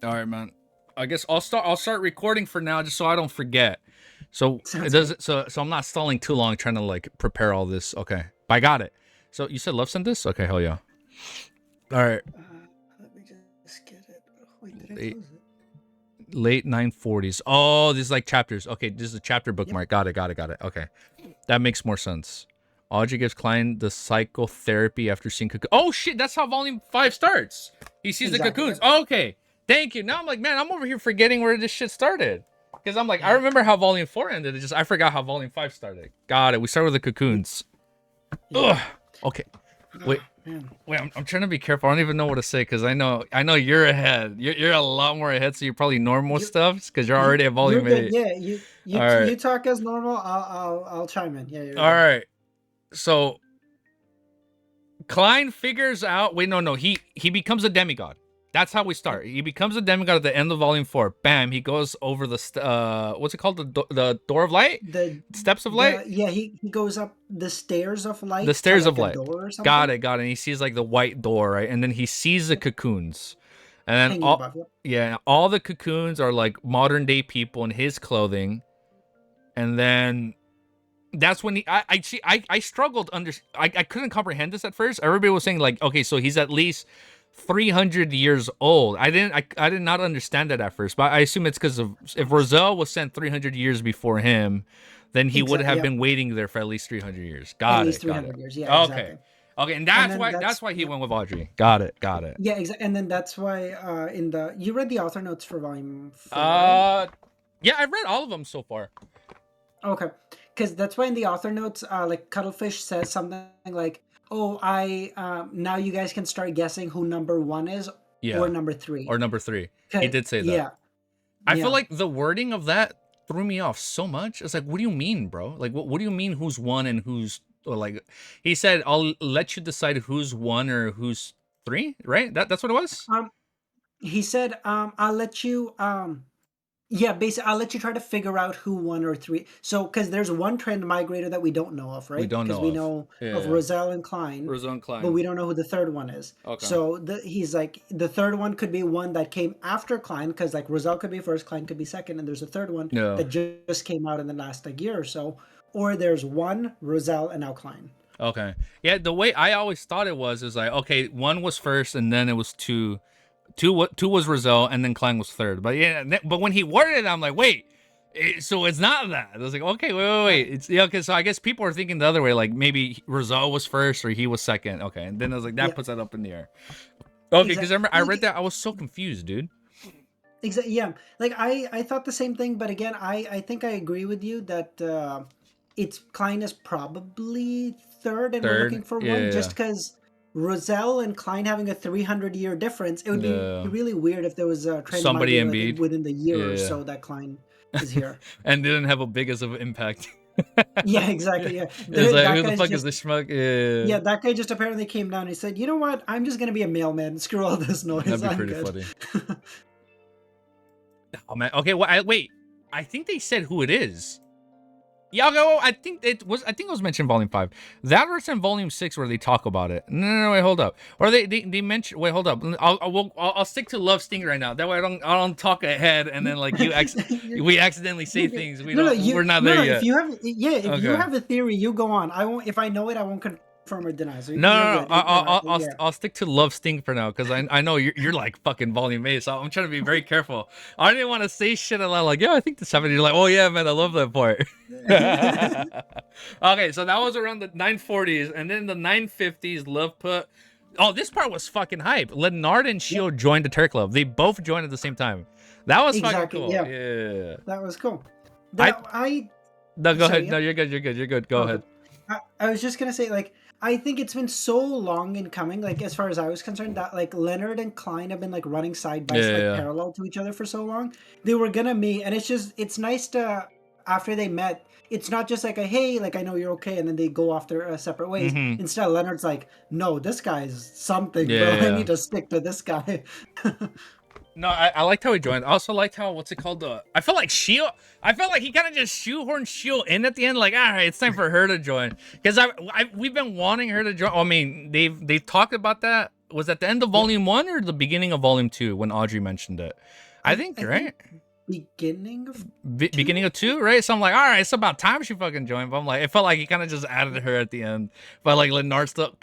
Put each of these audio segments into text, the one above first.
All right, man. I guess I'll start recording for now, just so I don't forget. So Sounds it does so I'm not stalling too long trying to like prepare all this. Okay, but I got it. So you said love sent this? Okay, hell yeah. All right. Let me just get it. Oh, wait, did I Late, close it? late 940s. Oh, this is like chapters. Okay, this is a chapter bookmark. Yep. Got it. Okay, that makes more sense. Audrey gives Klein the psychotherapy after seeing cocoon. Oh shit, that's how volume 5 starts. He sees the Exactly. cocoons. Yep. Oh, okay, thank you. Now I'm like, man, I'm over here forgetting where this shit started. Because I'm like, I Yeah. remember how volume 4 ended. It's just I forgot how volume 5 started. Got it. We start with the cocoons. Yeah. Ugh. Okay. Oh, Wait. man. Wait. I'm trying to be careful. I don't even know what to say because I know you're ahead. You're a lot more ahead, so you're probably normal You, stuff because you're already at you're volume good. 8. Yeah. All right. You talk as normal. I'll chime in. Yeah, you're All good. right. So Klein figures out. Wait, no. He becomes a demigod. That's how we start. Yep. He becomes a demigod at the end of volume 4. Bam. He goes over the what's it called? The door of light, steps of light, He goes up the stairs of the light to stairs of like a light. door or Got something. it. And he sees like the white door, right? And then he sees the Yep. cocoons, and then Hanging above. Yep. all the cocoons are like modern day people in his clothing, and then that's when I struggled I couldn't comprehend this at first. Everybody was saying like, okay, so he's at least 300 years old. I did not understand that at first, but I assume it's because of if Roselle was sent 300 years before him, then he would Exactly. have Yep. been waiting there for at least 300 years. At Got least it. 300 years. Yeah. Okay. Exactly. Okay, and And then that's why he yep. went with Audrey. Got it. Yeah. Exactly. And then that's why in the you read the author notes for volume 4, right? Uh yeah, I've read all of them so far. Okay, because that's why in the author notes, like Cuttlefish says something like, "Oh, I now you guys can start guessing who number 1 is or Yeah. number 3." Or number 3. He did say that. Yeah, I feel yeah, like the wording of that threw me off so much. It's like, what do you mean, bro? Like, what do you mean who's 1 and who's or like? He said, "I'll let you decide who's 1 or who's 3." Right? That's what it was. um, he said, "I'll let you, yeah, basically, I'll let you try to figure out who 1 or 3." So, because there's one trend migrator that we don't know of, We right? don't Because know we of. know of Yeah. Roselle and Klein, Roselle but Klein. we don't know who the third one is. Okay. So he's like, the third one could be one that came after Klein, because like Roselle could be first, Klein could be second, and there's a third one No. that just came out in the last like year or so. Or there's one Roselle and now Klein. Okay. Yeah. The way I always thought it was is like, okay, 1 was first, and then it was 2. Two was Roselle, and then Klein was third. But yeah, but when he worded it, I'm like, wait, so it's not that. I was like, okay, wait. It's yeah, okay. So I guess people are thinking the other way, like maybe Roselle was first or he was second. Okay, and then I was like, that Yeah, puts that up in the air. Okay, because exactly. I read that, I was so confused, dude. Exactly. Yeah. Like I thought the same thing, but again, I think I agree with you that it's Klein is probably third, and we're looking Third, for one just yeah, because Roselle and Klein having a 300-year difference. It would be yeah. really weird if there was a trend Somebody migrator like Embiid, within the year or yeah, so that Klein is here. and didn't have a big as of impact. Yeah, exactly. Yeah, It's like, that who the guy's fuck is just this schmuck? Yeah, yeah, that guy just apparently came down and he said, "You know what? I'm just gonna be a mailman. Screw all this that'd noise. be I'm pretty good." funny. Oh man. Okay, well, wait. I think they said who it is. Yeah, okay, well, I think it was mentioned volume 5. That was in volume 6 where they talk about it. No, wait, hold up. Or they mention. Wait, hold up. I'll stick to Love Sting right now. That way I don't talk ahead and then like You're we accidentally say You're good. things No, we're not there If yet. you have, yeah, if you Okay. have a theory, you go on. I won't. If I know it, I won't confirm or deny. So you're No. good. Yeah. I'll stick to Love Sting for now because I know you're like fucking volume 8, so I'm trying to be very careful. I didn't want to say shit a lot like, yeah, I think this happened. You're like, oh yeah, man, I love that part. Okay, so that was around the 940s, and then the 950s, Love put. Oh, this part was fucking hype. Leonard and Yep. Shield joined the Terror Club. They both joined at the same time. That was fucking Exactly. cool. Yeah. Yeah. That was cool. I That I no, go Sorry. ahead. Yeah. No, you're good. You're good. You're good. Go Oh, okay. ahead. I was just gonna say, like, I think it's been so long in coming, like, as far as I was concerned, that like Leonard and Klein have been like running side by like Yeah. parallel to each other for so long. They were gonna meet, and it's nice to after they met. It's not just like a hey, like I know you're okay, and then they go off their separate ways. Mm-hmm. Instead, Leonard's like, no, this guy's something, bro. I Yeah. need to stick to this guy. No, I liked how he joined. I also liked how what's it called? I felt like Shield. I felt like he kind of just shoehorned Shield in at the end. Like, all right, it's time for her to join because we've been wanting her to join. I mean, they've talked about that was at the end of volume 1 or the beginning of volume 2 when Audrey mentioned it. I think right. Beginning of Beginning of 2, right? So I'm like, all right, it's about time she fucking joined. But I'm like, it felt like he kind of just added her at the end. But like Lenard still,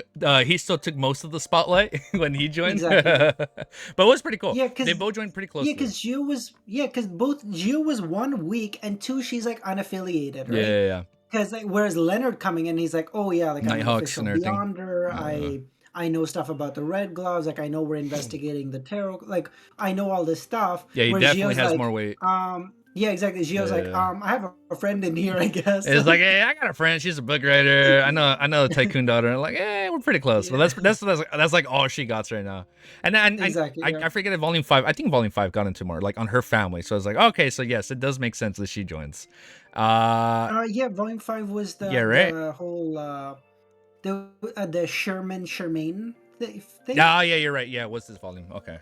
he still took most of the spotlight when he joined. Exactly. But it was pretty cool. Yeah, because they both joined pretty closely. Because both Gio was 1 week and 2 she's like unaffiliated, right? Yeah. Because like, whereas Leonard coming in, he's like, oh yeah, like I'm an Nighthawks official and everything. Beyonder. I know stuff about the Red Gloves. Like I know we're investigating the tarot. Like I know all this stuff. Yeah, he whereas definitely Gio's has like, more weight. Yeah, exactly. Gio's like, I have a friend in here, I guess. It's like, hey, I got a friend. She's a book writer. I know the tycoon daughter. Like, hey, we're pretty close. Yeah. But that's like all she got right now. And Exactly. I forget if volume 5. I think volume 5 got into more like on her family. So I was like, okay, so yes, it does make sense that she joins. Yeah, volume 5 was the whole the Shermaine thing. Yeah, you're right. Yeah, what's this volume? Okay.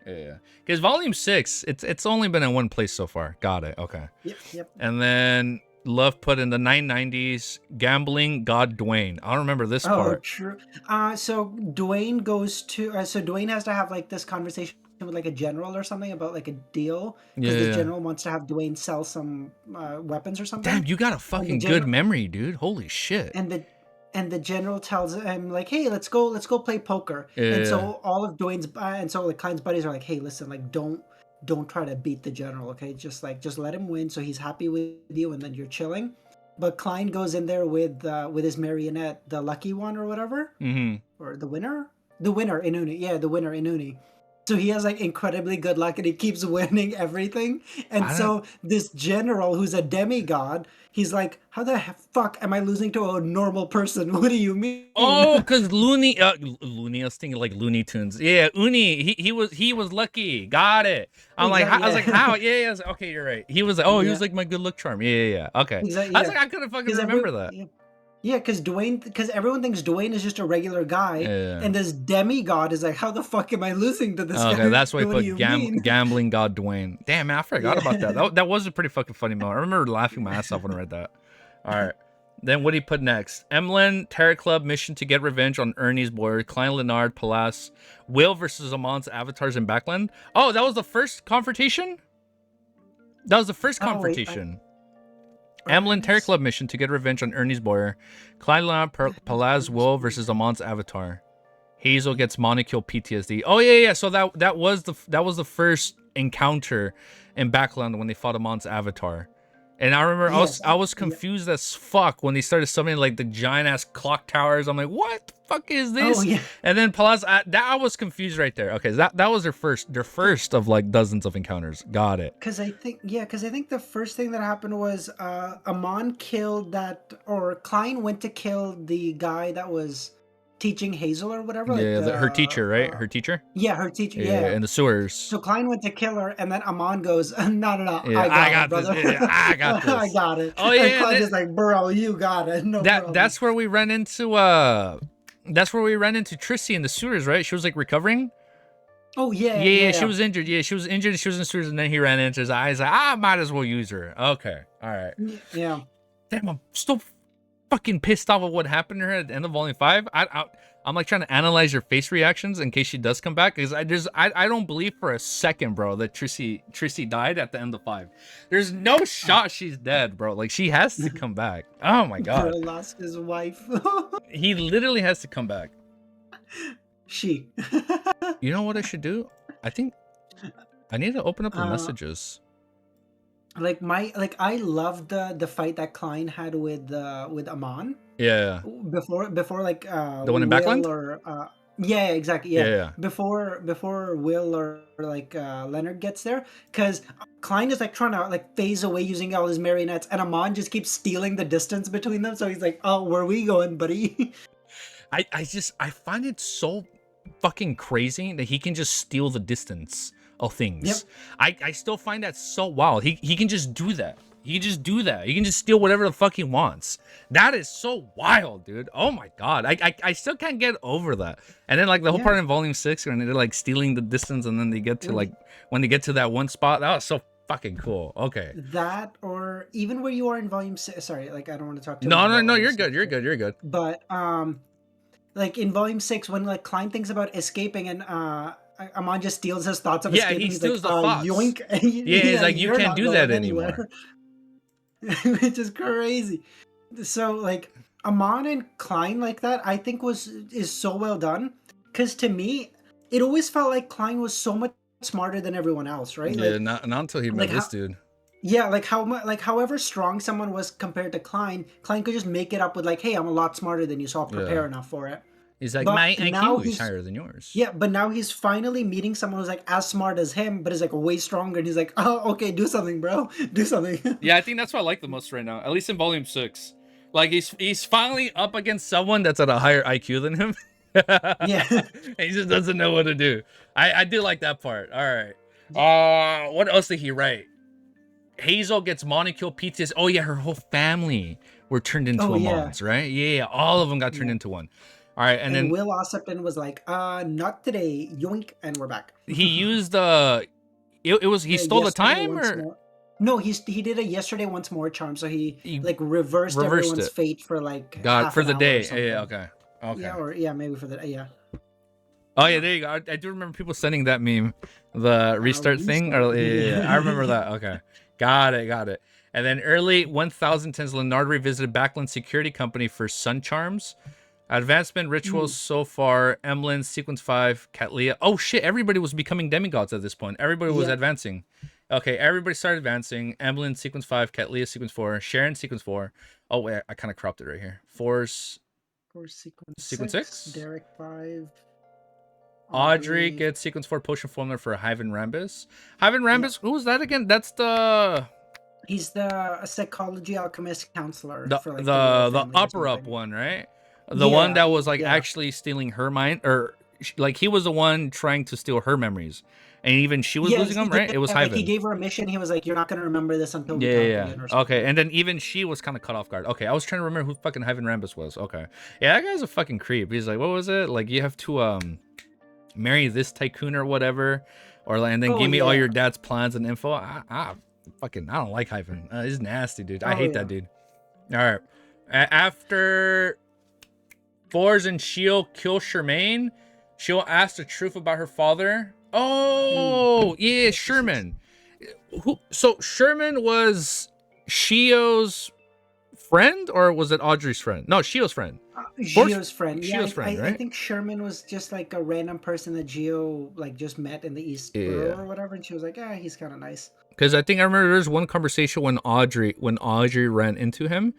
Yeah. Because volume 6, it's only been in one place so far. Got it. Okay. Yep. And then Love put in the 990s gambling god Dwayne. I don't remember this part. Oh, true. So Dwayne goes to so Dwayne has to have like this conversation with like a general or something about like a deal because the general wants to have Dwayne sell some weapons or something. Damn, you got a fucking good memory, dude. Holy shit. And the general tells him like, "Hey, let's go play poker." And so all of Dwayne's and so like Klein's buddies are like, "Hey, listen, like don't try to beat the general, okay? Just let him win so he's happy with you and then you're chilling." But Klein goes in there with his marionette, the lucky one or whatever, or the winner Inuni, yeah, the winner Inuni. So he has like incredibly good luck and he keeps winning everything. And so this general who's a demigod, he's like, how the fuck am I losing to a normal person? What do you mean? Oh, because Looney, I was thinking like Looney Tunes. Yeah, Uni, he was lucky. Got it. I was like, how? Yeah. Okay, you're right. He was like, he was like my good luck charm. Yeah. Okay. Exactly, I was like, I couldn't fucking remember that. Yeah, because everyone thinks Dwayne is just a regular guy, and this demigod is like, how the fuck am I losing to this guy? Okay, that's why he put gambling god Dwayne. Damn, man, I forgot about that. That was a pretty fucking funny moment. I remember laughing my ass off when I read that. All right. Then what did he put next? Emlyn, Terror Club, mission to get revenge on Ernie's boy, Klein Leonard, Palace, Will versus Amon's avatars in Backland. Oh, that was the first confrontation? That was the first confrontation. Emlyn, Terror Club mission to get revenge on Ernie's boy, Klein Leonard, Palaz, Will versus Amon's avatar. Hazel gets monocle PTSD. Oh yeah. So that was the first encounter in Backland when they fought Amon's avatar. And I remember I was confused as fuck when they started summoning like the giant ass clock towers. I'm like, what the fuck is this? Oh, yeah. And then Palaz, I was confused right there. Okay, that was their first of like dozens of encounters. Got it. Because I think the first thing that happened was Amon killed that, or Klein went to kill the guy that was teaching Hazel or whatever. Yeah, like her teacher, right? Her teacher? Yeah, her teacher. Yeah, in the sewers. So Klein went to kill her, and then Amon goes, no, yeah, I got it, brother. This. Yeah, I got this. I got it. Oh, yeah. And Klein is like, bro, you got it. No problem. That's where we ran into Tracy in the sewers, right? She was like recovering. Oh, yeah. Yeah, she was injured. Yeah, she was injured. She was in the sewers, and then he ran into his eyes. Like, I might as well use her. Okay. All right. Yeah. Damn, I'm still fucking pissed off of what happened to her at the end of volume 5. I'm like trying to analyze your face reactions in case she does come back, because I don't believe for a second, bro, that Tracy died at the end of 5. There's no shot she's dead, bro. Like, she has to come back. Oh my god. Bro lost his wife. He literally has to come back. You know what I should do? I think I need to open up the messages. I love the fight that Klein had with Amon. Yeah. Before like the one in Backland? Or yeah, exactly. Yeah. Before Will or like Leonard gets there, because Klein is like trying to like phase away using all his marionettes, and Amon just keeps stealing the distance between them. So he's like, "Oh, where are we going, buddy?" I find it so fucking crazy that he can just steal the distance of things. Yep. I still find that so wild. He can just do that. He can just do that. He can just steal whatever the fuck he wants. That is so wild, dude. Oh my god. I still can't get over that. And then like the whole part in volume 6 when they're like stealing the distance, and then they get to like when they get to that one spot, that was so fucking cool. Okay. That, or even where you are in volume 6. Sorry, like I don't want to talk to No, you're good. You're good. But like in Volume 6 when like Klein thinks about escaping and Amon just steals his thoughts of Yeah, he escaping. He's like, steals the thoughts. yoink. Yeah, he's Yeah, like, you you're can't not do that going anymore. anywhere. Which is crazy. So like Amon and Klein like that, I think is so well done. Because to me, it always felt like Klein was so much smarter than everyone else, right? Yeah, not until he met Like this how dude. yeah, like how much, like however strong someone was compared to Klein, Klein could just make it up with like, hey, I'm a lot smarter than you, so I'll Yeah. prepare enough for it. He's like, my But now IQ is he's higher than yours. yeah, but now he's finally meeting someone who's like as smart as him, but is like way stronger, and he's like, oh, okay, do something, bro, do something. Yeah, I think that's what I like the most right now, at least in Volume 6. Like he's finally up against someone that's at a higher IQ than him. Yeah. And he just doesn't know what to do. I do like that part. All right. What else did he write? Hazel gets molecule PTSD. Oh yeah, her whole family were turned into Oh yeah. Amons, right? Yeah, all of them got turned Yeah. into one. All right, and And then Will Ossipton was like, not today, yoink, and we're back. he used the. It was he stole the Yesterday time, once or more. No, he did a yesterday once more charm, so he he like reversed reversed everyone's it. fate for like God, half for an the hour or day. something. Yeah, okay. Okay. Yeah, or yeah, maybe for the yeah. Oh yeah, there you go. I do remember people sending that meme, the restart thing. Or Restart. yeah, I remember that. Okay, got it. And then early 1010s, Leonardo revisited Backland Security Company for sun charms, advancement rituals so far. Emlyn, Sequence 5, Catlia. Oh shit! Everybody was becoming demigods at this point. Everybody was Yep. advancing. Okay, everybody started advancing. Emlyn, Sequence 5, Catlia, Sequence 4, Sharon, Sequence 4. Oh wait, I kind of cropped it right here. Force, Of course, Sequence Sequence 6, 6. Derek 5, Audrey Audrey. gets sequence 4 potion formula for Hyven Rambus. Hyven Yep. Rambus, who was that again? That's the He's the psychology alchemist counselor the for like the royal the family or upper up something. one, right? The one Yeah, that was like yeah. actually stealing her mind, or like he was the one trying to steal her memories, and even she was losing them, right? It was Like he Hyven. gave her a mission. He was like, "You're not gonna remember this until we Yeah, talk yeah, again," or yeah. Okay, something. and then even she was kind of cut off guard. Okay, I was trying to remember who fucking Hyven Rambus was. Okay, yeah, that guy's a fucking creep. He's like, what was it? Like you have to marry this tycoon or whatever, or like, and then Oh give me all your yeah. dad's plans and info. I don't like Hyphen. He's nasty, dude. I Oh hate that yeah. dude. All right. After Forz and She'll kill Shermaine, she'll ask the truth about her father. Oh yeah, Sherman. So Sherman was Shio's friend, or was it Audrey's friend? No, Shio's friend. Gio's friend. Yeah, Shio's friend, I right? think Sherman was just like a random person that Gio like just met in the East Borough Yeah. or whatever, and she was like, "Ah, he's kind of nice." Because I think I remember there's one conversation when Audrey ran into him,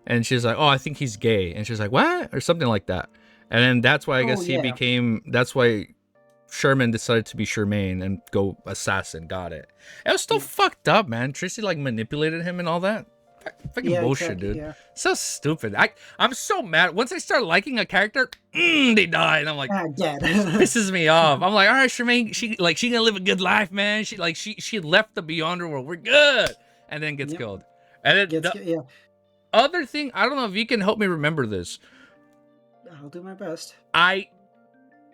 and she's like, "Oh, I think he's gay," and she's like, "What?" or something like that. And then that's why I Oh guess he yeah. became. That's why Sherman decided to be Shermaine and go assassin. Got it. It was still Yeah. fucked up, man. Tracy like manipulated him and all that. Fucking Yeah. bullshit, Exactly. dude. Yeah. So stupid. I'm so mad. Once I start liking a character, they die, and I'm like, Ah, dead. pisses me off. I'm like, all right, Shermaine, she gonna live a good life, man. She left the Beyonder world. We're good, and then gets Yep. killed. And then Yeah. other thing, I don't know if you can help me remember this. I'll do my best.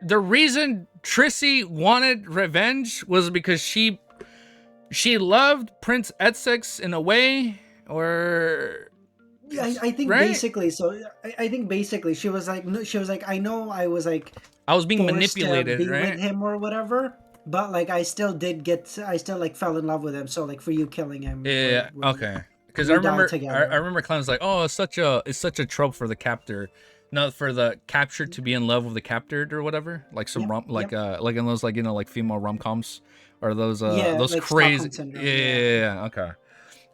The reason Tracy wanted revenge was because she loved Prince Essex in a way, or I think right? basically. So I think basically she was like, no, she was like, I know I was like I was being forced to manipulated, be with right? him or whatever, but like I still like fell in love with him. So like for you killing him, Yeah. Okay. Because we died I together. remember Klein was like, oh, it's such a trope for the captor, not for the captured to be in love with the captured or whatever. Like some Yep, like yep. like in those like like female rom coms, or those Yeah, those like crazy. Stockholm syndrome. Yeah. Okay.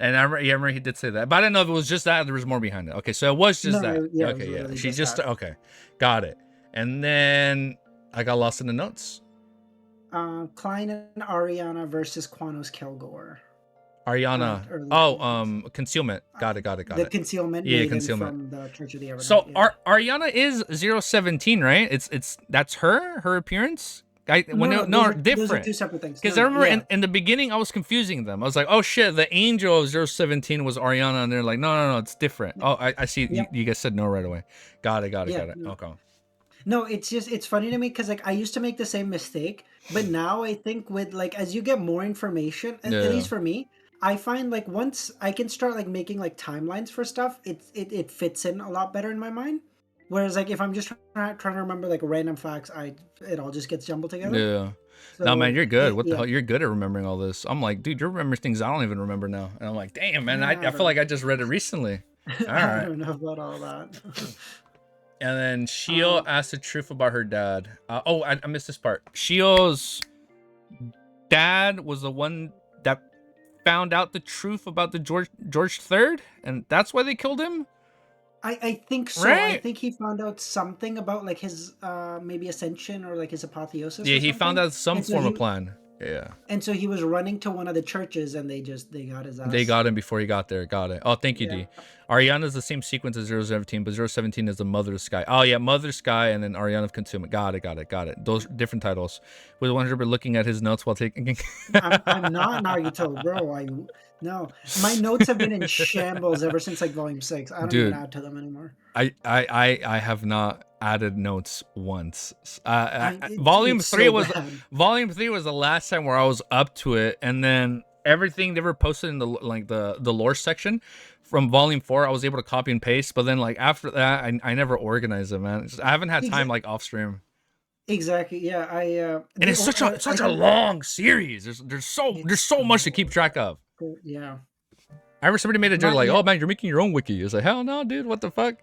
And I remember he did say that, but I didn't know if it was just that. There was more behind it. Okay, so it was just No, that. yeah, it was Okay, yeah. literally She just just that. okay, got it. And then I got lost in the notes. Klein and Ariana versus Quanos Kilgore. Ariana. Early Oh, seasons. concealment. Got it. The concealment Yeah, maiden concealment. from the Church of the So Evernight. Yeah. Ariana is 017, right? It's that's her appearance. No, No, those are different. two separate things. Because No, I no, remember yeah. in the beginning I was confusing them. I was like, oh shit, the angel of 017 was Ariana, and they're like, no, it's different. Yeah. Oh, I see. Yep. You guys said no right away. Got it. Yeah. No. Okay. No, it's funny to me because like I used to make the same mistake, but now I think with like as you get more information, at Yeah. least for me, I find like once I can start like making like timelines for stuff, it fits in a lot better in my mind. Whereas like if I'm just trying to remember like random facts, it all just gets jumbled together. Yeah. No, man, So you're good. What the yeah, hell? You're good at remembering all this. I'm like, dude, you remember things I don't even remember now. And I'm like, damn, man, I I feel don't like I just read it recently. All I right. don't know about all that. And then Shio asked the truth about her dad. I missed this part. Shio's dad was the one that found out the truth about the George III, and that's why they killed him. I think so. I Right? think he found out something about like his maybe ascension or like his apotheosis Yeah, or he found something. out some And so form of he plan. Yeah. and so he was running to one of the churches and they got his They ass. got him before he got there. Got it. Oh, thank you, Yeah. D. Ariana's the same sequence as 017, but 017 is the Mother of Sky. Oh, yeah, Mother Sky and then Ariana of Consume. Got it. Those different titles. With 100 looking at his notes while taking. I'm not Nagito, bro. No. My notes have been in shambles ever since like volume 6. I don't even Dude, add to them anymore. I have not added notes once. It's so bad. Volume 3 was the last time where I was up to it, and then everything they were posted in the lore section from volume 4 I was able to copy and paste, but then like after that I never organized it, man. I haven't had time like off stream. Exactly. Yeah, And it's such a long series. There's so much to keep track of. Yeah. I remember somebody made a joke like, Yeah. "Oh man, you're making your own wiki." It's like, "Hell no, dude. What the fuck?"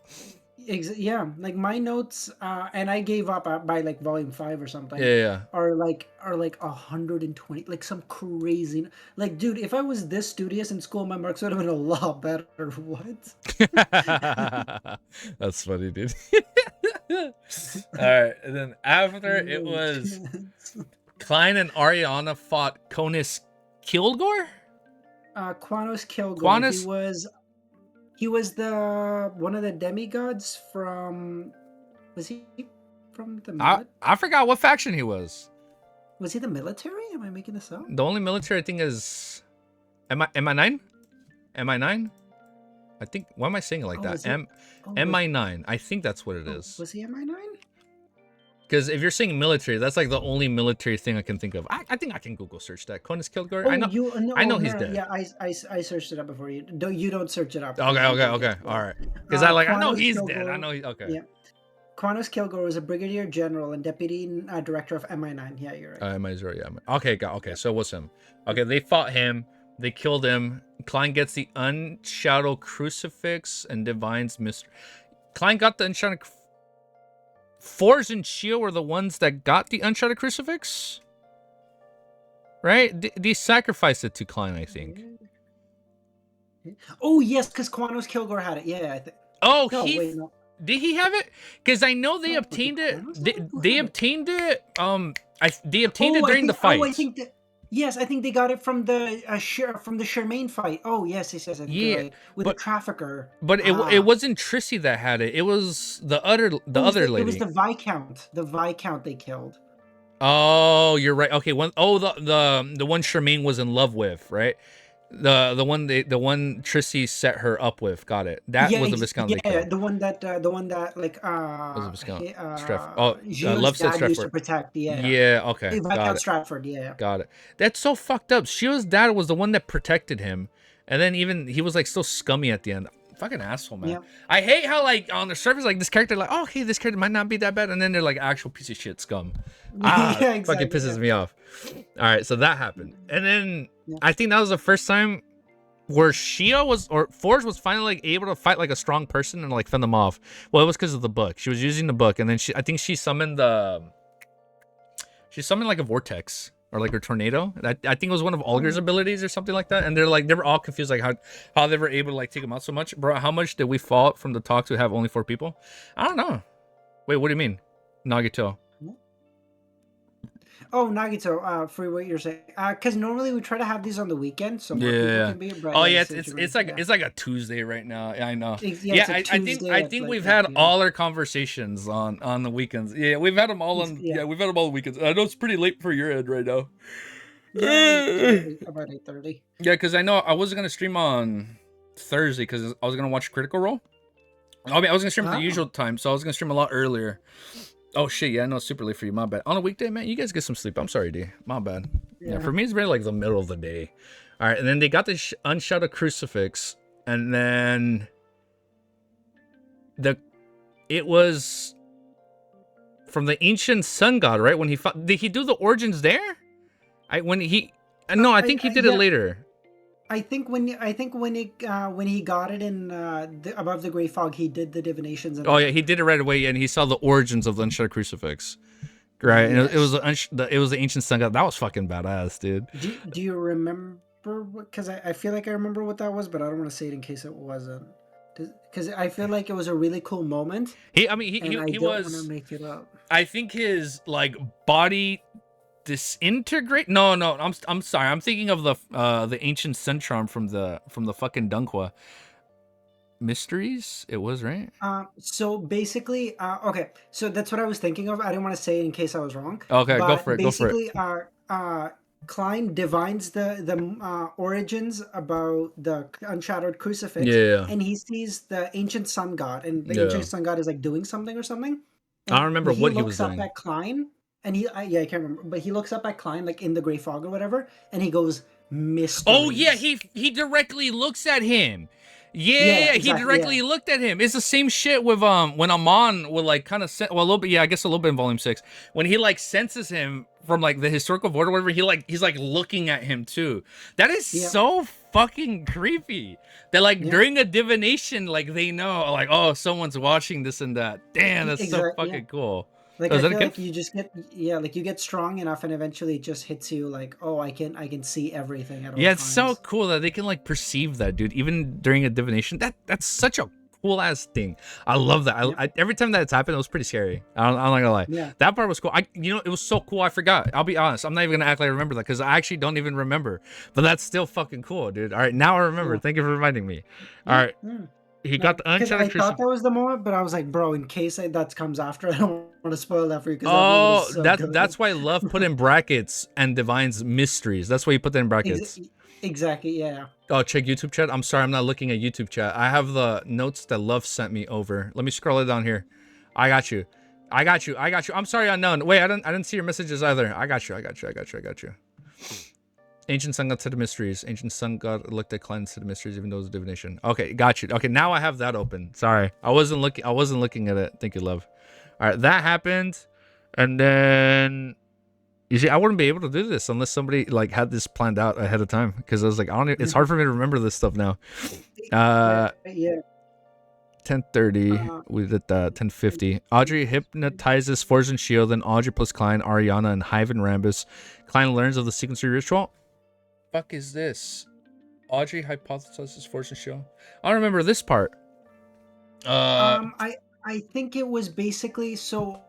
Yeah, like my notes, and I gave up by like volume 5 or something. Yeah. Are like 120, like some crazy. Like, dude, if I was this studious in school, my marks would have been a lot better. What? That's funny, dude. All right, and then after it was Klein and Ariana fought Quanos Kilgore. Quanos Kilgore. Quanos. He was the one of the demigods from. Was he from the military? I forgot what faction he was. Was he the military? Am I making this up? The only military I think is MI9. MI9. I think. Why am I saying it like that? MI9. I think that's what it is. Was he MI9? Because if you're saying military, that's like the only military thing I can think of. I think I can Google search that. Quanos Kilgore. I know he's dead. Yeah, I searched it up before you. You don't search it up. Okay. All right. Because I know he's dead. I know he's okay. Yeah. Quanos Kilgore was a brigadier general and deputy director of MI9. Yeah, you're right. MI0, yeah. Okay. So it was him. Okay, they fought him. They killed him. Klein gets the Unshadowed Crucifix and Divine's Mystery. Klein got the Unshadowed. Forge and Shio were the ones that got the Unshadowed Crucifix, right? They sacrificed it to Klein, I think. Oh yes, because Quanos Kilgore had it. Yeah, I think. Oh, no. Did he have it? Because I know they obtained it. They obtained it. They obtained it during the fight. Oh, I think that. Yes, I think they got it from the Charmaine fight. Oh, yes. I think right. With the trafficker. But it wasn't Tracy that had it. It was the other lady. It was the Viscount. The Viscount they killed. Oh, you're right. Okay, the one Charmaine was in love with, right? The one Tracy set her up with. Got it. That was the Viscount they killed. Yeah, the one that like was a Viscount. Love's dad used to protect. Yeah. Okay. Viscount Stratford. Yeah. Got it. That's so fucked up. Shio's dad was the one that protected him, and then even he was like still scummy at the end. Fucking asshole, man. Yeah. I hate how like on the surface like this character like, oh, okay, this character might not be that bad, and then they're like actual piece of shit scum. Exactly, fucking pisses me off. All right, so that happened, and then I think that was the first time where Forge was finally like able to fight like a strong person and like fend them off. Well, it was because of the book. She was using the book, and then I think she summoned like a vortex or like a tornado. I think it was one of Olger's abilities or something like that. And they were all confused like how they were able to like take him out so much. Bro, how much did we fall from the talk to have only 4 people? I don't know. Wait, what do you mean? Nagito. Oh, Nagito, for what you're saying, because normally we try to have these on the weekend, so more people can be. It's like a Tuesday right now. Yeah, I know. I think we've had all our conversations on the weekends. Yeah, we've had them all on. Yeah, we've had them all the weekends. I know it's pretty late for your end right now. About 8:30. Yeah, because I know I wasn't gonna stream on Thursday because I was gonna watch Critical Role. I mean, I was gonna stream at the usual time, so I was gonna stream a lot earlier. Oh shit, yeah, I know it's super late for you. My bad. On a weekday, man, you guys get some sleep. I'm sorry, D. My bad. Yeah, for me, it's really like the middle of the day. All right, and then they got the Unshadowed Crucifix, and then It was from the ancient sun god, right? When he fought, did he do the origins there? I think he did it Yeah, later. I think when he got it in above the gray fog, he did the divinations and Oh all yeah, that. he did it right away, and he saw the origins of the Unshadowed Crucifix. Right, and it was Yes. it was the ancient sun god. That was fucking badass, dude. Do you remember? Because I feel like I remember what that was, but I don't want to say it in case it wasn't. Because I feel like it was a really cool moment, and I He don't want to was. make it up. I think his like body disintegrate. No, I'm sorry. I'm thinking of the ancient centron from the fucking Dunkwa mysteries. It was right. So basically, okay, so that's what I was thinking of. I didn't want to say it in case I was wrong, Okay, go for but it. Go for it. basically, Klein divines the origins about the Unshadowed Crucifix, Yeah, and he sees the ancient sun god, and the yeah. ancient sun god is like doing something or something, I don't and remember he what he was looks up doing. at Klein, and I can't remember, but he looks up at Klein like in the gray fog or whatever, and he goes Oh yeah, mysteries. he directly looks at him. Yeah, Yeah, he exactly. Yeah, directly looked at him. It's the same shit with when Amon would like kind of well a little bit, yeah, I guess a little bit in Volume 6 when he like senses him from like the historical void or whatever. He's like looking at him too. That is yeah, so fucking creepy. That like yeah. during a divination, like they know like, oh, someone's watching this and that. Damn, that's so Exactly. Yeah. fucking cool. Like Oh, is I that a feel kid? like you just get like you get strong enough and eventually it just hits you like, oh, I can see everything at all Yeah, it's so times. cool that they can like perceive that, dude. Even during a divination, that's such a cool ass thing. I love that. Yep. Every time that it's happened, it was pretty scary. I'm not gonna lie. Yeah. That part was cool. It was so cool. I forgot. I'll be honest. I'm not even gonna act like I remember that because I actually don't even remember. But that's still fucking cool, dude. All right, now I remember. Yeah. Thank you for reminding me. All Yeah. right, Yeah. he got No, the because unshadowed I thought crucifix. that was the moment, but I was like, bro, in case that comes after, I don't want to spoil that for you because that moment is Oh, so good. that's why Love put in brackets and Divine's mysteries. That's why you put that in brackets. Exactly. Yeah. Oh, check YouTube chat. I'm sorry, I'm not looking at YouTube chat. I have the notes that Love sent me over. Let me scroll it down here. I got you. I got you. I got you. I'm sorry, unknown. Wait, I didn't see your messages either. I got you. I got you. I got you. I got you. Ancient Sun God said the mysteries. Ancient Sun God looked at Klein said the mysteries, even though it was a divination. Okay, got you. Okay, now I have that open. Sorry, I wasn't looking. I wasn't looking at it. Thank you, Love. All right, that happened, and then you see, I wouldn't be able to do this unless somebody like had this planned out ahead of time. Because I was like, I don't. It's hard for me to remember this stuff now. Yeah. 10:30. We did 10:50. Audrey hypnotizes Force and Shield, then Audrey plus Klein, Ariana, and Hyven Rambus. Klein learns of the sequencer ritual. Fuck is this? Audrey hypothesizes Force and Shield. I don't remember this part. I think it was basically so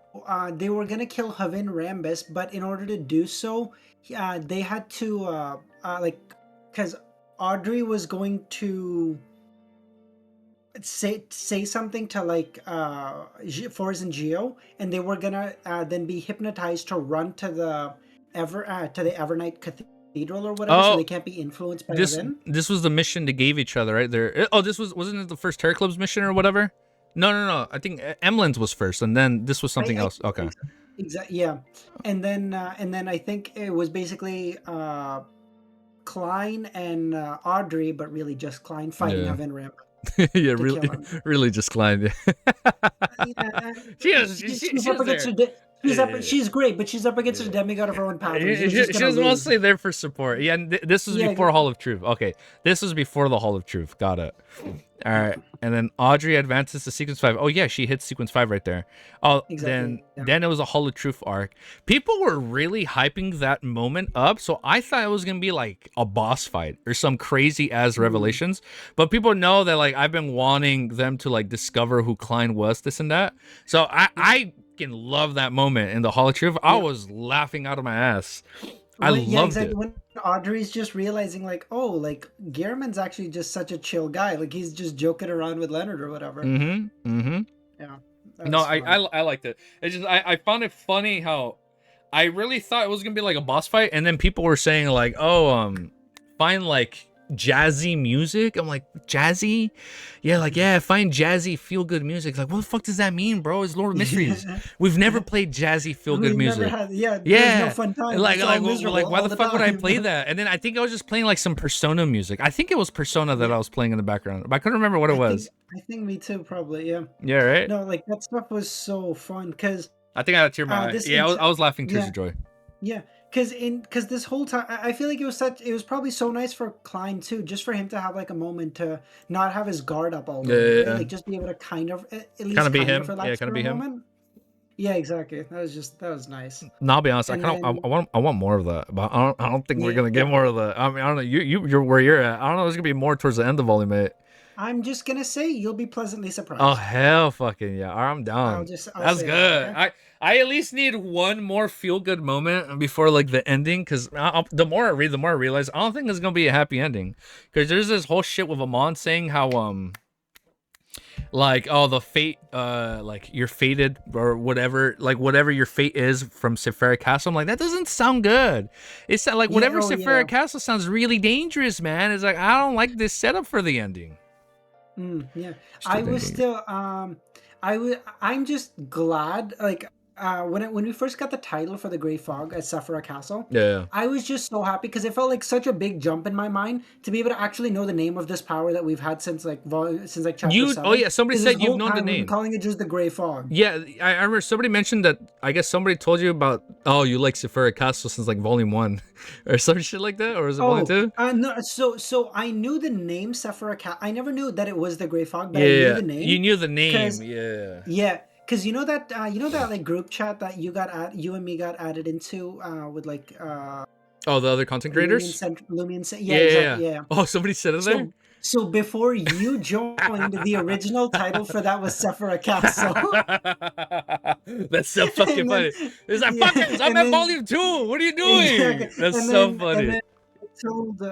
they were gonna kill Havin Rambus, but in order to do so, they had to like because Audrey was going to say something to like Forz and Geo, and they were gonna then be hypnotized to run to the Evernight Cathedral or whatever, so Oh, they can't be influenced by this Havin. this was the mission they gave each other, right? There. Oh, wasn't it the first Terror Club's mission or whatever? No. I think Emlyn's was first, and then this was something else. Okay. Exactly. Yeah, and then I think it was basically Klein and Audrey, but really just Klein fighting Yeah. Havin Rambus Yeah, to really, kill him. really just Klein. Yeah, She up was against there. her. She's great, but she's up against her demigod of her own pathway. She's just She gonna was lose. mostly there for support. Yeah, and this was Yeah, before Hall of Truth. Okay, this was before the Hall of Truth. Got it. All right, and then Audrey advances to Sequence 5. Oh yeah, she hits Sequence 5 right there. Oh, exactly. Yeah. then it was a Hall of Truth arc. People were really hyping that moment up, so I thought it was gonna be like a boss fight or some crazy ass revelations. But people know that like I've been wanting them to like discover who Klein was, this and that. So I can love that moment in the Hall of Truth. I Yeah. was laughing out of my ass. I Yeah, loved exactly. it. When Audrey's just realizing, like, oh, like Gehrman's actually just such a chill guy. Like he's just joking around with Leonard or whatever. Yeah, that No, was fun. I liked it. It's just I found it funny how I really thought it was gonna be like a boss fight, and then people were saying like, oh, find like jazzy music. I'm like, jazzy? Yeah, like, yeah, find jazzy feel good music. Like, what the fuck does that mean, bro? It's Lord of Mysteries. Yeah. We've never played jazzy feel good We've never music. had. Yeah, there's no Yeah. fun times. Like, It's all miserable why all the the fuck would I time. play that? And then I think I was just playing like some Persona music. I think it was Persona that Yeah, I was playing in the background, but I couldn't remember what it was. I think me too, probably. Yeah. Yeah, right? No, like that stuff was so fun because I think I had a tear in my eye. this Yeah, I was laughing tears yeah, of joy. yeah, because this whole time I feel like it was probably so nice for Klein too, just for him to have like a moment to not have his guard up all the way, right? Yeah. Like just be able to kind of at Kind least of be kind of him. Yeah, relax kind of for be a him. moment. Yeah, exactly. That was nice. No, I'll be honest. And then I want more of that, but I don't think we're yeah, gonna get yeah. more of that. I mean, I don't know. You're where you're at. I don't know. There's gonna be more towards the end of Volume 8. I'm just gonna say you'll be pleasantly Oh surprised. hell, fucking yeah! I'm down. I'll That's say that. good. Okay. I at least need one more feel good moment before like the ending, because the more I read, the more I realize I don't think it's gonna be a happy ending. Because there's this whole shit with Amon saying how like, oh, the fate, like you're fated or whatever, like whatever your fate is from Sefirah Castle. I'm like, that doesn't sound good. It's like Yeah. whatever Oh yeah. Sefirah Castle sounds really dangerous, man. It's like I don't like this setup for the ending. Yeah. Still I was thinking. still I'm just glad like when we first got the title for the Grey Fog at Sefirah Castle, Yeah. I was just so happy because it felt like such a big jump in my mind to be able to actually know the name of this power that we've had since like chapter You, oh 7. yeah, somebody Because this said you've whole known the time we've been name. calling it just the Grey Fog. Yeah, I remember somebody mentioned that. I guess somebody told you about. Oh, you like Sefirah Castle since like Volume 1, or some shit like that, or is it Volume Oh, 2? no, so I knew the name Sefirah Castle. I never knew that it was the Grey Fog, but I knew Yeah, the you name knew the name. because Yeah. yeah, because you know that like group chat that you and me got added into with like Oh, the other content creators. Yeah, Yeah, yeah, exactly, yeah. yeah. Oh, somebody said it there. So before you joined, the original title for that was Sefirah Castle. That's so fucking And then funny. It's like yeah, fuckers. I'm and at then Volume 2. What are you exactly, doing? That's so funny.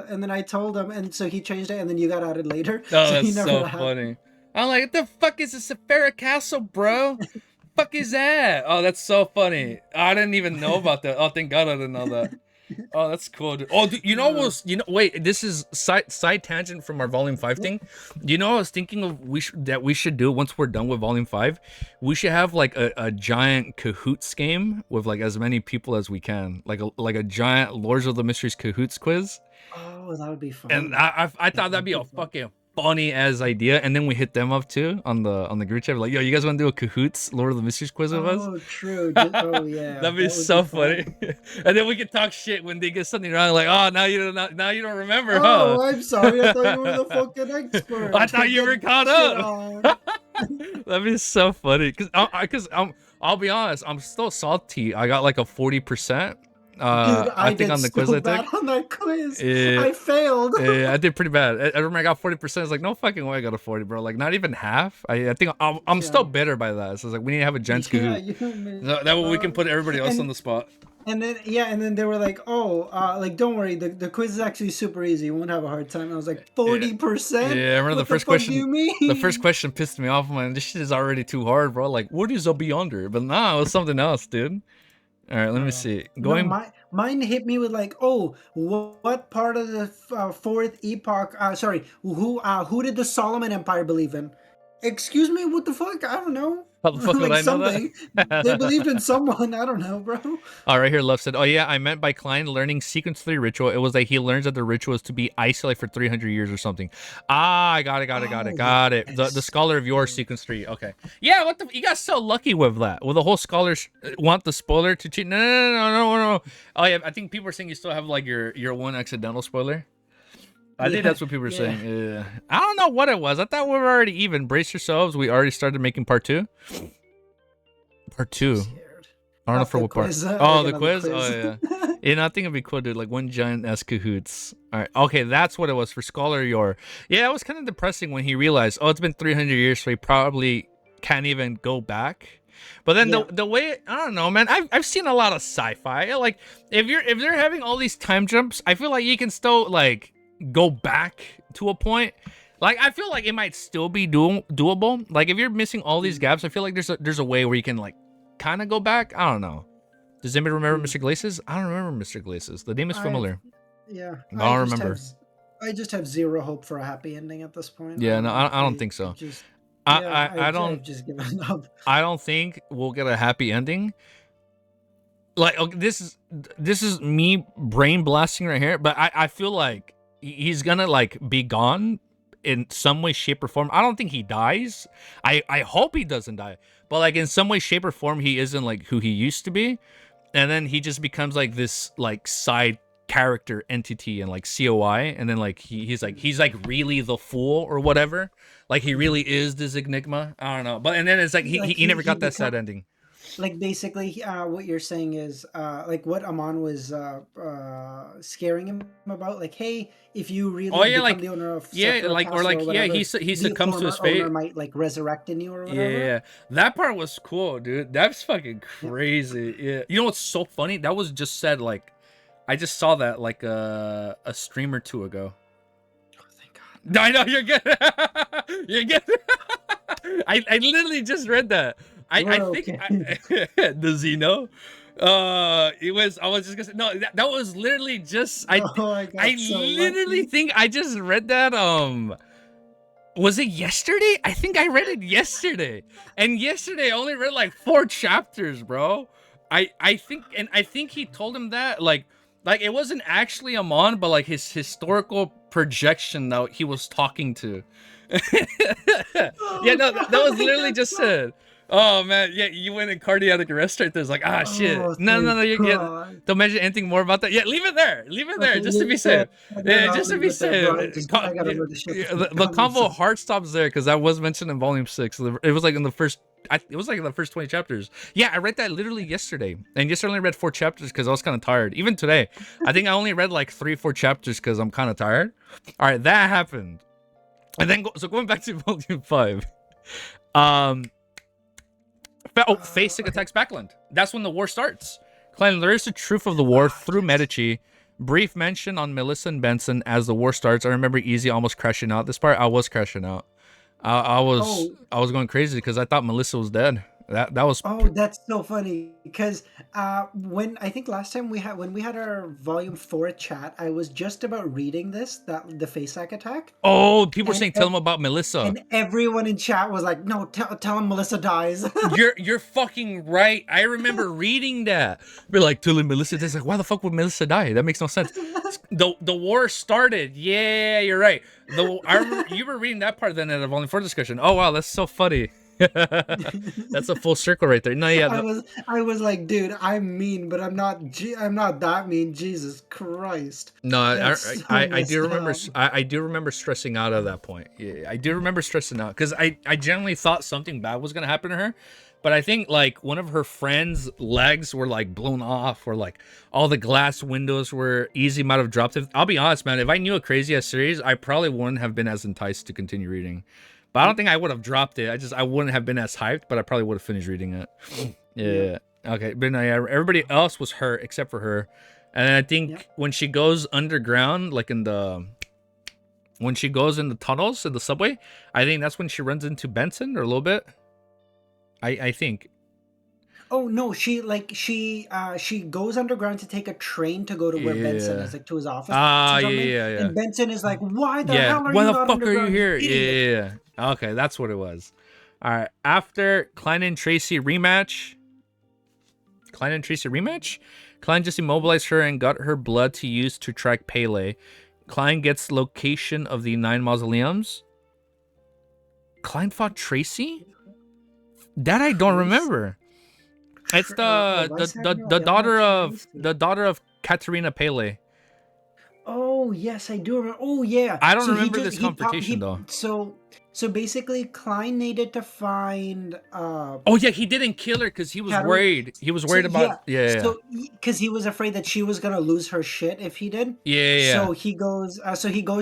and then I told him, and so he changed it, and then you got added later, Oh, so that's he never so had. funny. I'm like, what the fuck is a Sefirah Castle, bro? Fuck is that? Oh, that's so funny. I didn't even know about that. Oh, thank God I didn't know that. Oh, that's cool, dude. Oh, dude, you know what was, wait, this is side tangent from our Volume 5 thing. You know, I was thinking of that we should do once we're done with Volume 5. We should have like a giant Cahoots game with like as many people as we can, like a giant Lords of the Mysteries Cahoots quiz. Oh, that would be And fun. I That thought that'd would be be a fun. fucking funny as idea, and then we hit them up too on the group chat. Like, yo, you guys want to do a Cahoots Lord of the Mysteries quiz with us? Oh, true. Oh, yeah, That'd be that would be so funny. fun. And then we can talk shit when they get something wrong. Like, oh, now you don't remember, huh? Oh, I'm sorry. I thought you were the fucking I expert. thought you were Get caught shit up. on. That'd be so funny. Cause I'll be honest, I'm still salty. I got like a 40%. Dude, I I think did on the quiz so I took. bad on that quiz. Yeah. I failed. Yeah, I did pretty bad. I remember I got 40%. It's like, no fucking way I got a 40, bro. Like, not even half. I think I'm Yeah. still bitter by that. So it's like, we need to have a gents Yeah, Kahoot. you made That way we can put everybody else on and the spot. and then they were like, "Oh, like don't worry, the quiz is actually super easy. You won't have a hard time." I was like, Yeah. 40%? Yeah, I remember What the fuck do you mean? the first question pissed me off. Man, this shit is already too hard, bro. Like, what is a beyonder? But nah, it was something else, dude. All right, let me see. No, Going. mine hit me with like, "Oh, what part of the fourth epoch? Sorry, who did the Solomon Empire believe in?" Excuse me, what the fuck? I don't know. How the fuck would Like I know something. They believed in that? someone. I don't know, bro. All right, here, Love said, oh, yeah, I meant by Klein learning sequence 3 ritual. It was that he learns that the ritual is to be isolated for 300 years or something. Ah, I got it. Oh, Got it. The yes. scholar of yours, sequence 3. Okay. Yeah, what the? You got so lucky with that. Well, the whole scholars want the spoiler to cheat. No. Oh, yeah, I think people are saying you still have like your one accidental spoiler. I think that's what people are saying. Yeah. I don't know what it was. I thought we were already even. Brace yourselves. We already started making part 2. Part 2. I don't know for what part. Oh, the quiz? Oh, yeah. Yeah, I think it'd be cool, dude. Like one giant S Cahoots. All right. Okay, that's what it was for Scholar Yor. Yeah, it was kind of depressing when he realized, oh, it's been 300 years, so he probably can't even go back. But then the way, I don't know, man. I've seen a lot of sci-fi. Like if they're having all these time jumps, I feel like you can still like go back to a point. Like I feel like it might still be doable. Like if you're missing all these gaps, I feel like there's a way where you can like kind of go back. I don't know. Does anybody remember Mr. Glaces? I don't remember Mr. Glaces. The name is familiar. Yeah. I don't remember. I just have zero hope for a happy ending at this point. Yeah, no, I don't think so. Just yeah, I don't I've just given up. I don't think we'll get a happy ending. Like, okay, this is me brain blasting right here, but I feel like he's gonna like be gone in some way, shape, or form. I don't think he dies. I hope he doesn't die, but like in some way, shape, or form, he isn't like who he used to be, and then he just becomes like this like side character entity and like COI, and then like he's like really the fool or whatever. Like he really is this enigma. I don't know, but and then it's like Like he never he got that sad become ending. like basically what you're saying is like what Amon was scaring him about. Like, hey, if you Oh really yeah, become like the owner of yeah, Sefirah like or Castle or like yeah, whatever, he the succumbs to his former owner fate. might like resurrect in you or whatever. Yeah, that part was cool, dude. That's fucking Yep. crazy. Yeah, you know what's so funny? That was just said like, I just saw that like a stream or two ago. Oh, thank God. I know you're good. You're good. I literally just read that. I We're think okay. does he know? It was. I was just gonna say no. That was literally just. Oh, I I got so literally lucky. think I just read that. Was it yesterday? I think I read it yesterday. And yesterday I only read like 4 chapters, bro. I think he told him that like it wasn't actually Amon, but like his historical projection that he was talking to. Yeah, Oh no, God, that was I literally got just so. said. Oh man, yeah, you went in cardiac arrest right there. It's like, ah shit. Oh, No, thank yeah. God. Don't mention anything more about that. Yeah, leave it there. Leave it there, Okay, just to leave be it there. safe. And then Yeah, I'll just to leave be it there, bro. safe. I gotta know the shit that's The coming. combo So. heart stops there because that was mentioned in Vol.6. It was like in the first. It was like in the first 20 chapters. Yeah, I read that literally yesterday, and yesterday I only read 4 chapters because I was kind of tired. Even today, I think I only read like 3-4 chapters because I'm kind of tired. All right, that happened, and then so going back to Vol.5. Um, Facing Okay. attacks Backland. That's when the war starts. Klein learns the truth of the war through Yes. Medici. Brief mention on Melissa and Benson as the war starts. I remember Easy almost crashing out. This part, I was crashing out. Oh, I was going crazy because I thought Melissa was dead. That was oh, that's so funny because when I think last time when we had our volume 4 chat, I was just about reading that the Faceac attack, oh, people were and saying tell him about Melissa. and everyone in chat was like, "No, tell him Melissa dies." You're fucking right. I remember reading that. Be like, telling Melissa this. Like, why the fuck would Melissa die? That makes no sense. The war started. Yeah, you're right. I remember you were reading that part then at a Volume 4 discussion. Oh wow, that's so funny. That's a full circle right there. No, yeah, I was like, dude, I'm mean, but I'm not that mean. Jesus Christ, no. that's so I do messed remember. up. I do remember stressing out at that point. Yeah, I do remember stressing out because I generally thought something bad was gonna happen to her. But I think like one of her friends' legs were like blown off, or like all the glass windows were easy might have dropped. I'll be honest, man. If I knew a crazy ass series, I probably wouldn't have been as enticed to continue reading. But I don't think I would have dropped it. I wouldn't have been as hyped, but I probably would have finished reading it. Yep, Yeah. Okay. But no, yeah, everybody else was hurt except for her. And I yep. think when she goes underground, like when she goes in the tunnels in the subway, I think that's when she runs into Benson or a little bit. I think. Oh no, she goes underground to take a train to go to where Benson Yeah. is, like to his office Ah, or something. yeah. And Benson is like, "Why the Yeah. hell are Why you the not fuck are you underground, you here? idiot?" Yeah. Okay, that's what it was. All right. After Klein and Tracy rematch. Klein and Tracy rematch? Klein just immobilized her and got her blood to use to track Pele. Klein gets location of the 9 mausoleums. Klein fought Tracy? That I don't Tracy. remember. It's Why is that no? I don't know Tracy. the daughter of Katerina Pele. Oh yes, I do remember. Oh yeah. I don't So remember this confrontation though. So basically Klein needed to find Oh yeah, he didn't kill her because he was Katarina. worried. He was So worried about yeah, yeah. so because he was afraid that she was gonna lose her shit if he did. Yeah. So he goes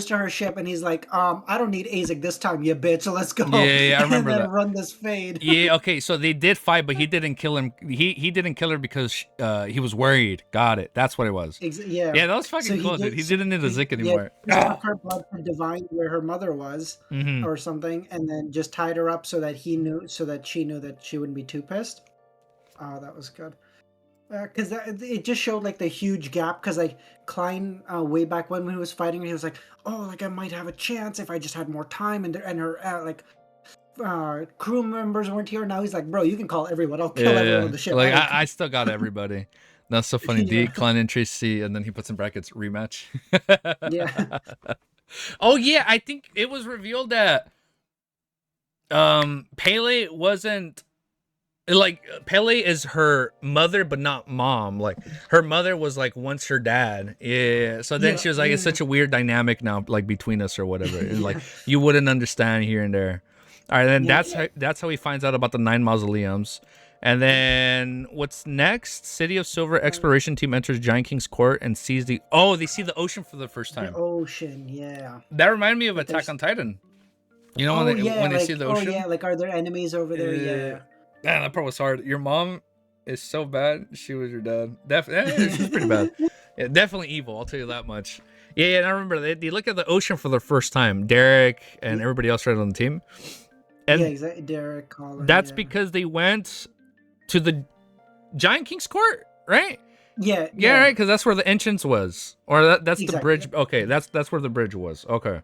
to her ship and he's like, I don't need ASIC this time, you bitch. So let's go Yeah, I and remember then that. run this fade. Yeah, okay, so they did fight, but he didn't kill him. He didn't kill her because he was worried. Got it. That's what it was. Yeah. Yeah, that was So fucking he cool, dude. did. He So didn't need a Zik yeah, anymore. just took her blood to divine where her mother was, Mm-hmm. or something, and then just tied her up so that she knew that she wouldn't be too pissed. Oh, that was good. Because it just showed like the huge gap. Because like Klein, way back when he was fighting, he was like, "Oh, like I might have a chance if I just had more time." And her like crew members weren't here. Now he's like, "Bro, you can call everyone. I'll kill everyone Yeah, on the ship. I like don't I care." still got everybody. That's so funny. D, Yeah, Klein, and Tracy, and then he puts in brackets rematch. yeah, Oh yeah, I think it was revealed that Pele wasn't like Pele is her mother but not mom. Like her mother was like once her dad. Yeah. So then yeah, she was like, it's yeah, such a weird dynamic now, like between us or whatever. And like yeah, you wouldn't understand here and there. All right, then yeah. that's how he finds out about the 9 mausoleums. And then what's next? City of Silver exploration team enters Giant King's court and sees they see the ocean for the first The time. ocean, yeah. That reminded me of Like Attack there's on Titan. You know Oh yeah, when they see like the oh ocean? yeah, like are there enemies over there? Man, Yeah. that part was hard. Your mom is so bad. She was your dad. She's pretty bad. Yeah, definitely evil. I'll tell you that much. Yeah, and I remember they look at the ocean for the first time. Derek and Yeah, everybody else right on the team, yeah, and exactly. Derek, Colin, that's yeah. because they went to the Giant King's court, right? Yeah, Yeah, right. yeah. Because that's where the entrance was, or that's the Exactly. bridge. Okay, that's where the bridge was. Okay.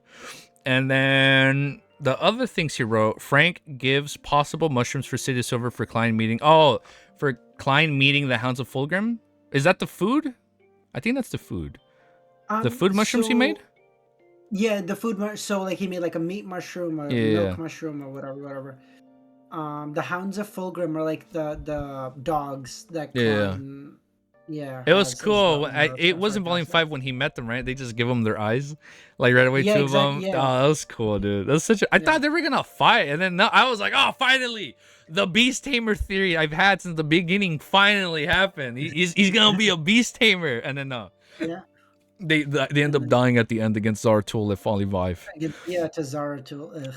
And then the other things he wrote, Frank gives possible mushrooms for City of Silver for Klein meeting. Oh, for Klein meeting the Hounds of Fulgrim? Is that the food? I think that's the food. The food mushrooms he made? So yeah, the so like he made like a meat mushroom, a milk Yeah. mushroom, or whatever. The Hounds of Fulgrim are like the dogs that Yeah. Klein, yeah, It was has as the cool. owner of It was Sefirah in Volume Castle. 5 when he met them, right? They just give them their eyes. Like right away, Yeah, two of exactly. them. Oh, Yeah, that was cool, dude. That was such a. I yeah, thought they were going to fight. And then no, I was like, oh, finally. The Beast Tamer theory I've had since the beginning finally happened. He's going to be a Beast Tamer. And then no. yeah. They end And up then dying at the end against Zaratul if only Vive. yeah, to Zaratul. Ugh.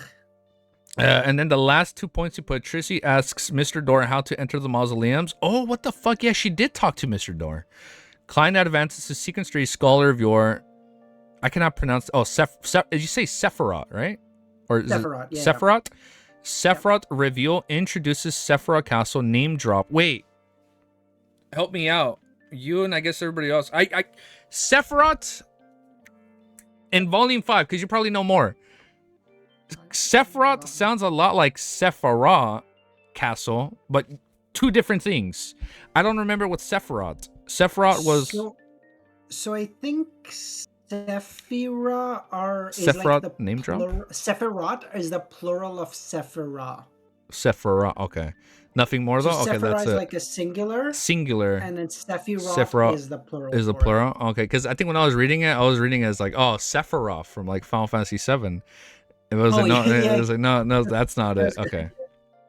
And then the last 2 points you put, Tracy asks Mr. Door how to enter the mausoleums. Oh, what the fuck? Yeah, she did talk to Mr. Door. Klein advances to Second Street Scholar of your. I cannot pronounce. Oh, did you say Sefirot, right? Or is it Sephiroth, yeah, Sefirot? yeah. Sefirot reveal introduces Sefirah Castle name drop. Wait, help me out. You and I guess everybody else. Sefirot in Volume 5, because you probably know more. Sefirot sounds a lot like Sefirah Castle, but two different things. I don't remember what Sefirot. Sefirot was So I think Sefirah is like Sefirot the name drop. plural. Sefirot is the plural of Sefirah. Sefirah. Okay, nothing more So though. Okay, Sefirah that's is it. like a singular, Singular. and then Sefirot Sephiroth is the plural is the for it. plural. Okay, because I think when I was reading it, I was reading it as like, oh, Sephiroth from like Final Fantasy VII. It was Oh like no, yeah, it yeah. was like no, that's not it. That's Okay,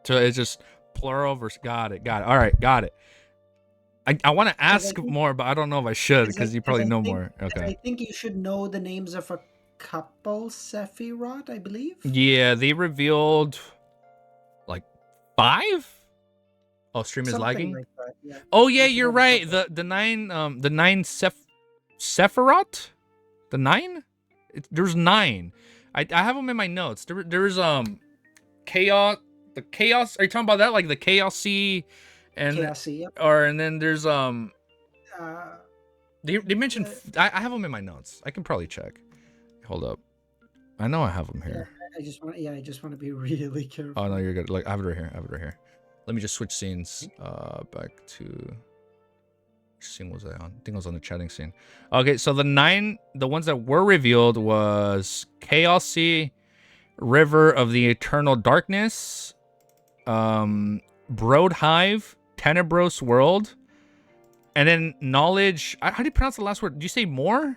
so it's just plural versus. Got it. All right, got it. I want to because I ask think more, but I don't know if I should because you because probably know more. I Okay. think you should know the names of a couple Sefirot, I believe. Yeah, they revealed like 5. Oh, stream is Something lagging. like that. Yeah, Oh yeah, you should you're have a right. couple. The 9 Sephiroth? The 9? There's 9. I have them in my notes. There's chaos. The chaos. Are you talking about that? Like the chaos sea, and KLC, yep. and then there's Uh, they mentioned. uh, I have them in my notes. I can probably check. Hold up. I know I have them yeah, here. I just want to be really careful. Oh no, you're good. Like I have it right here. Let me just switch scenes. Back to. Which scene was I on? I think it was on the chatting scene. Okay, so the ones that were revealed was Chaos Sea, River of the Eternal Darkness, Broad Hive, Tenebros World, and then Knowledge. How do you pronounce the last word? Did you say more?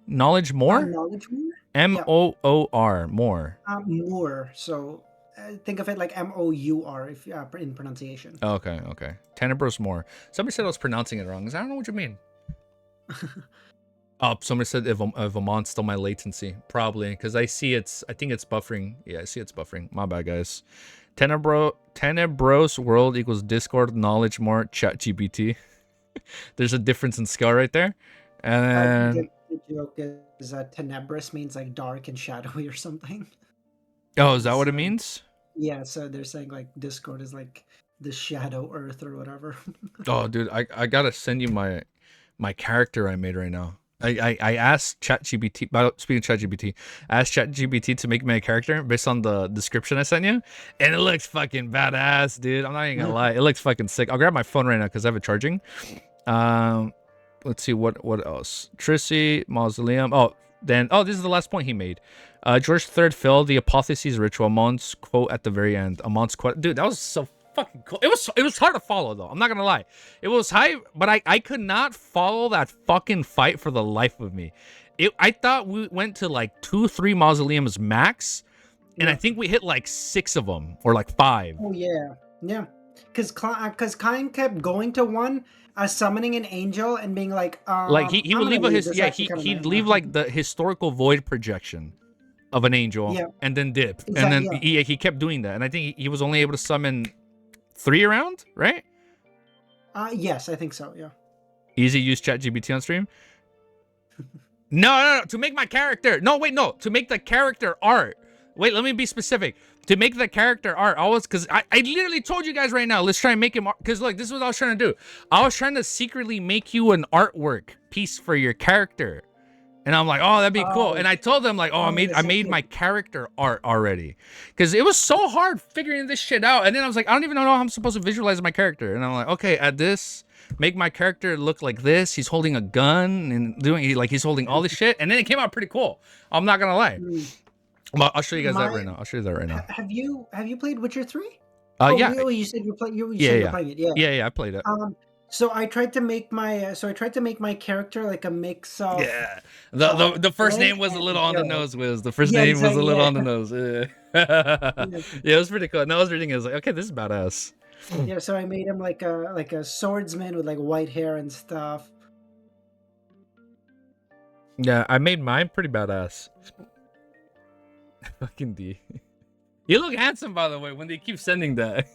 Knowledge more? Knowledge Moor? Yep. Moor. More. Moor. So think of it like Mour if in pronunciation. Okay. Tenebros more. Somebody said I was pronouncing it wrong. I don't know what you mean. Oh, somebody said if Amon stole my latency. Probably, because I think it's buffering. Yeah, I see it's buffering. My bad, guys. Tenebros world equals Discord knowledge more chat GPT. There's a difference in scale right there. And The joke is that Tenebris means like dark and shadowy or something. oh, is that what it So, means? yeah, so they're saying like Discord is like the Shadow Earth or whatever. Oh, dude, I gotta send you my character I made right now. I asked ChatGPT. Speaking of ChatGPT, I asked ChatGPT to make me a character based on the description I sent you, and it looks fucking badass, dude. I'm not even gonna lie, it looks fucking sick. I'll grab my phone right now because I have it charging. Let's see what else. Tracy Mausoleum. This is the last point he made. George III failed the apotheosis ritual. Amon's quote at the very end. Amon's quote, dude, that was so fucking cool. It was hard to follow though. I'm not gonna lie, it was high, but I could not follow that fucking fight for the life of me. I thought we went to like 2-3 mausoleums max, and I think we hit like 6 of them or like 5. Oh yeah. Because Klein kept going to one, summoning an angel and being like He would leave he'd leave like the historical void projection of an angel and then dip, and then he kept doing that, and I think he was only able to summon 3 around, right? Yes, I think so. Yeah. Easy use ChatGPT on stream. No, to make my character. No, wait, no, to make the character art. Wait, let me be specific. To make the character art, because I literally told you guys right now, let's try and make him art. Because look, this is what I was trying to do. I was trying to secretly make you an artwork piece for your character. And I'm like, oh, that'd be cool. And I told them like, I made my character art already. Because it was so hard figuring this shit out. And then I was like, I don't even know how I'm supposed to visualize my character. And I'm like, okay, add this, make my character look like this. He's holding a gun and he's holding all this shit. And then it came out pretty cool. I'm not gonna lie. I'll show you guys that right now. I'll show you that right now. Have you played Witcher 3? Yeah. You said you're playing it. Yeah, I played it. So I tried to make my character like a mix of the first name was a little on the nose. The first name was a little on the nose. Yeah, it was pretty cool. No, I was reading it. I was like, okay, this is badass. Yeah, so I made him like a swordsman with like white hair and stuff. Yeah, I made mine pretty badass. Fucking D. You look handsome, by the way, when they keep sending that.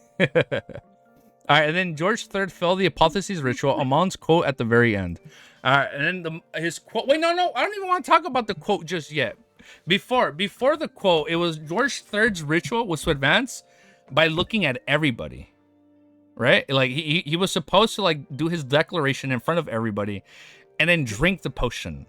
All right, and then George III fell the apotheosis ritual. Amon's quote at the very end. All right, and then his quote. Wait, no, I don't even want to talk about the quote just yet. Before the quote, it was George III's ritual was to advance by looking at everybody, right? Like he was supposed to like do his declaration in front of everybody, and then drink the potion.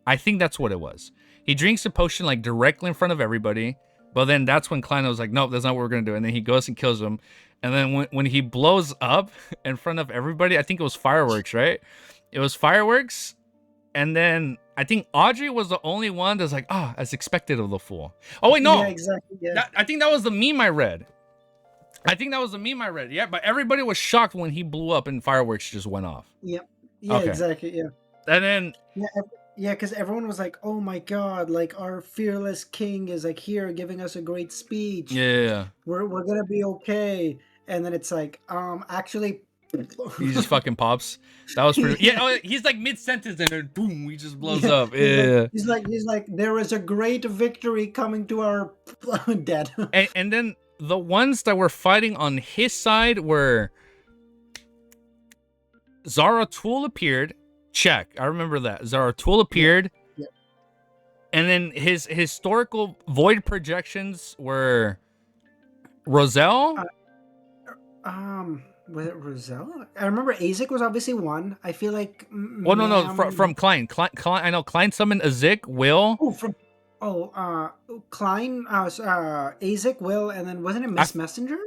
I think that's what it was. He drinks the potion like directly in front of everybody, but then that's when Klein was like, nope, that's not what we're gonna do. And then he goes and kills him. And then when he blows up in front of everybody, I think it was fireworks, right? It was fireworks. And then I think Audrey was the only one that's like, as expected of the fool. Oh, wait, no. Yeah, exactly. Yeah. I think that was the meme I read. Yeah, but everybody was shocked when he blew up and fireworks just went off. Yep. Yeah, okay. Exactly. Yeah. And then... Yeah, because everyone was like, oh my god, like our fearless king is like here giving us a great speech. Yeah. We're gonna be okay. And then it's like, actually he just fucking pops. That was pretty he's like mid-sentence and then boom, he just blows up. Yeah. He's like, there is a great victory coming to our dead. And then the ones that were fighting on his side were Zaratul appeared. Check. I remember that. Zaratul appeared. Yeah. And then his historical void projections were Roselle. Was it Roselle? I remember Azek was obviously one. I feel like from Klein. Klein. I know Klein summoned Azek, Will. Klein, Azek, Will, and then wasn't it Miss Messenger?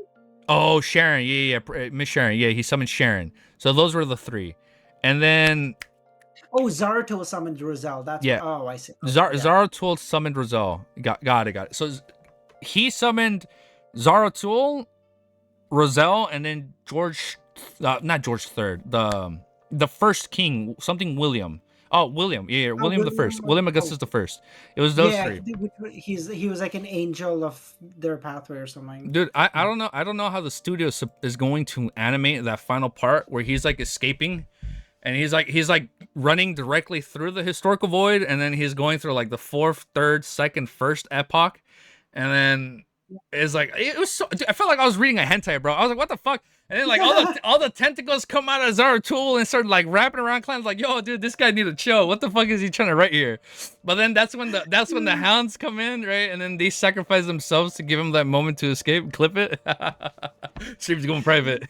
Oh, Sharon. Yeah. Miss Sharon. Yeah, he summoned Sharon. So those were the 3. And then Zaratul summoned Roselle. That's I see. Zaratul summoned Roselle. Got it. So he summoned Zaratul, Roselle, and then not George III, the first king, something William. Oh, William. Yeah, William the First. William Augustus the First. It was those 3. He was like an angel of their pathway or something. Dude, I don't know. I don't know how the studio is going to animate that final part where he's like escaping. And he's like running directly through the historical void, and then he's going through like the 4th, 3rd, 2nd, 1st epoch, and then It's like it was so. Dude, I felt like I was reading a hentai, bro. I was like, what the fuck? And then like all the tentacles come out of Zaratul and start like wrapping around Klein. Like, yo, dude, this guy need to chill. What the fuck is he trying to write here? But then that's when the hounds come in, right? And then they sacrifice themselves to give him that moment to escape. Clip it. Stream's going private.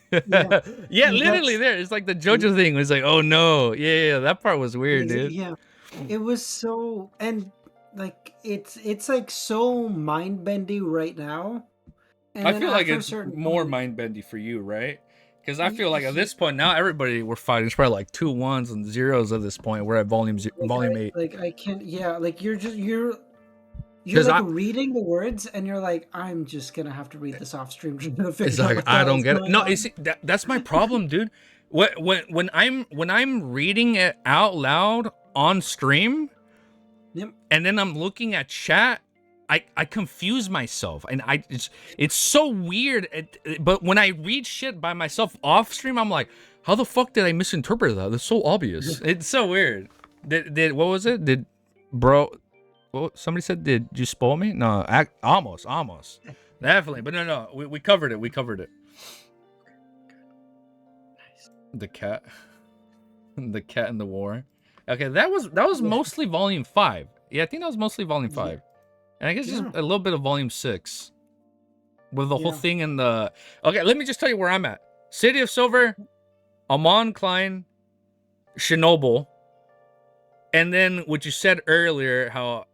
Yeah, literally there. It's like the JoJo thing was like, oh no, yeah, that part was weird, dude. Yeah, it was so, and like it's like so mind bendy right now. And I then feel like after a it's certain more point, mind bendy for you, right? Because I feel like at this point now everybody we're fighting. It's probably like 2 1s and 0s at this point. We're at volume like, 8. like I can't. Yeah, like you're Because like reading the words, and you're like, I'm just gonna have to read this off stream to it's figure out like what the I hell don't is get it. going No, on. you see that's my problem, dude. When I'm reading it out loud on stream, Yep. and then I'm looking at chat, I confuse myself, and it's so weird. But when I read shit by myself off stream, I'm like, how the fuck did I misinterpret that? That's so obvious. It's so weird. Did what was it? Did bro? What somebody said? Did you spoil me? No, almost, definitely. But no, we covered it. We covered it. The cat, the cat in the war. Okay, that was mostly volume 5. Yeah, I think that was mostly volume 5. And I guess just a little bit of volume 6. With the whole thing in the... Okay, let me just tell you where I'm at. City of Silver, Amon, Klein, Chernobyl. And then what you said earlier, how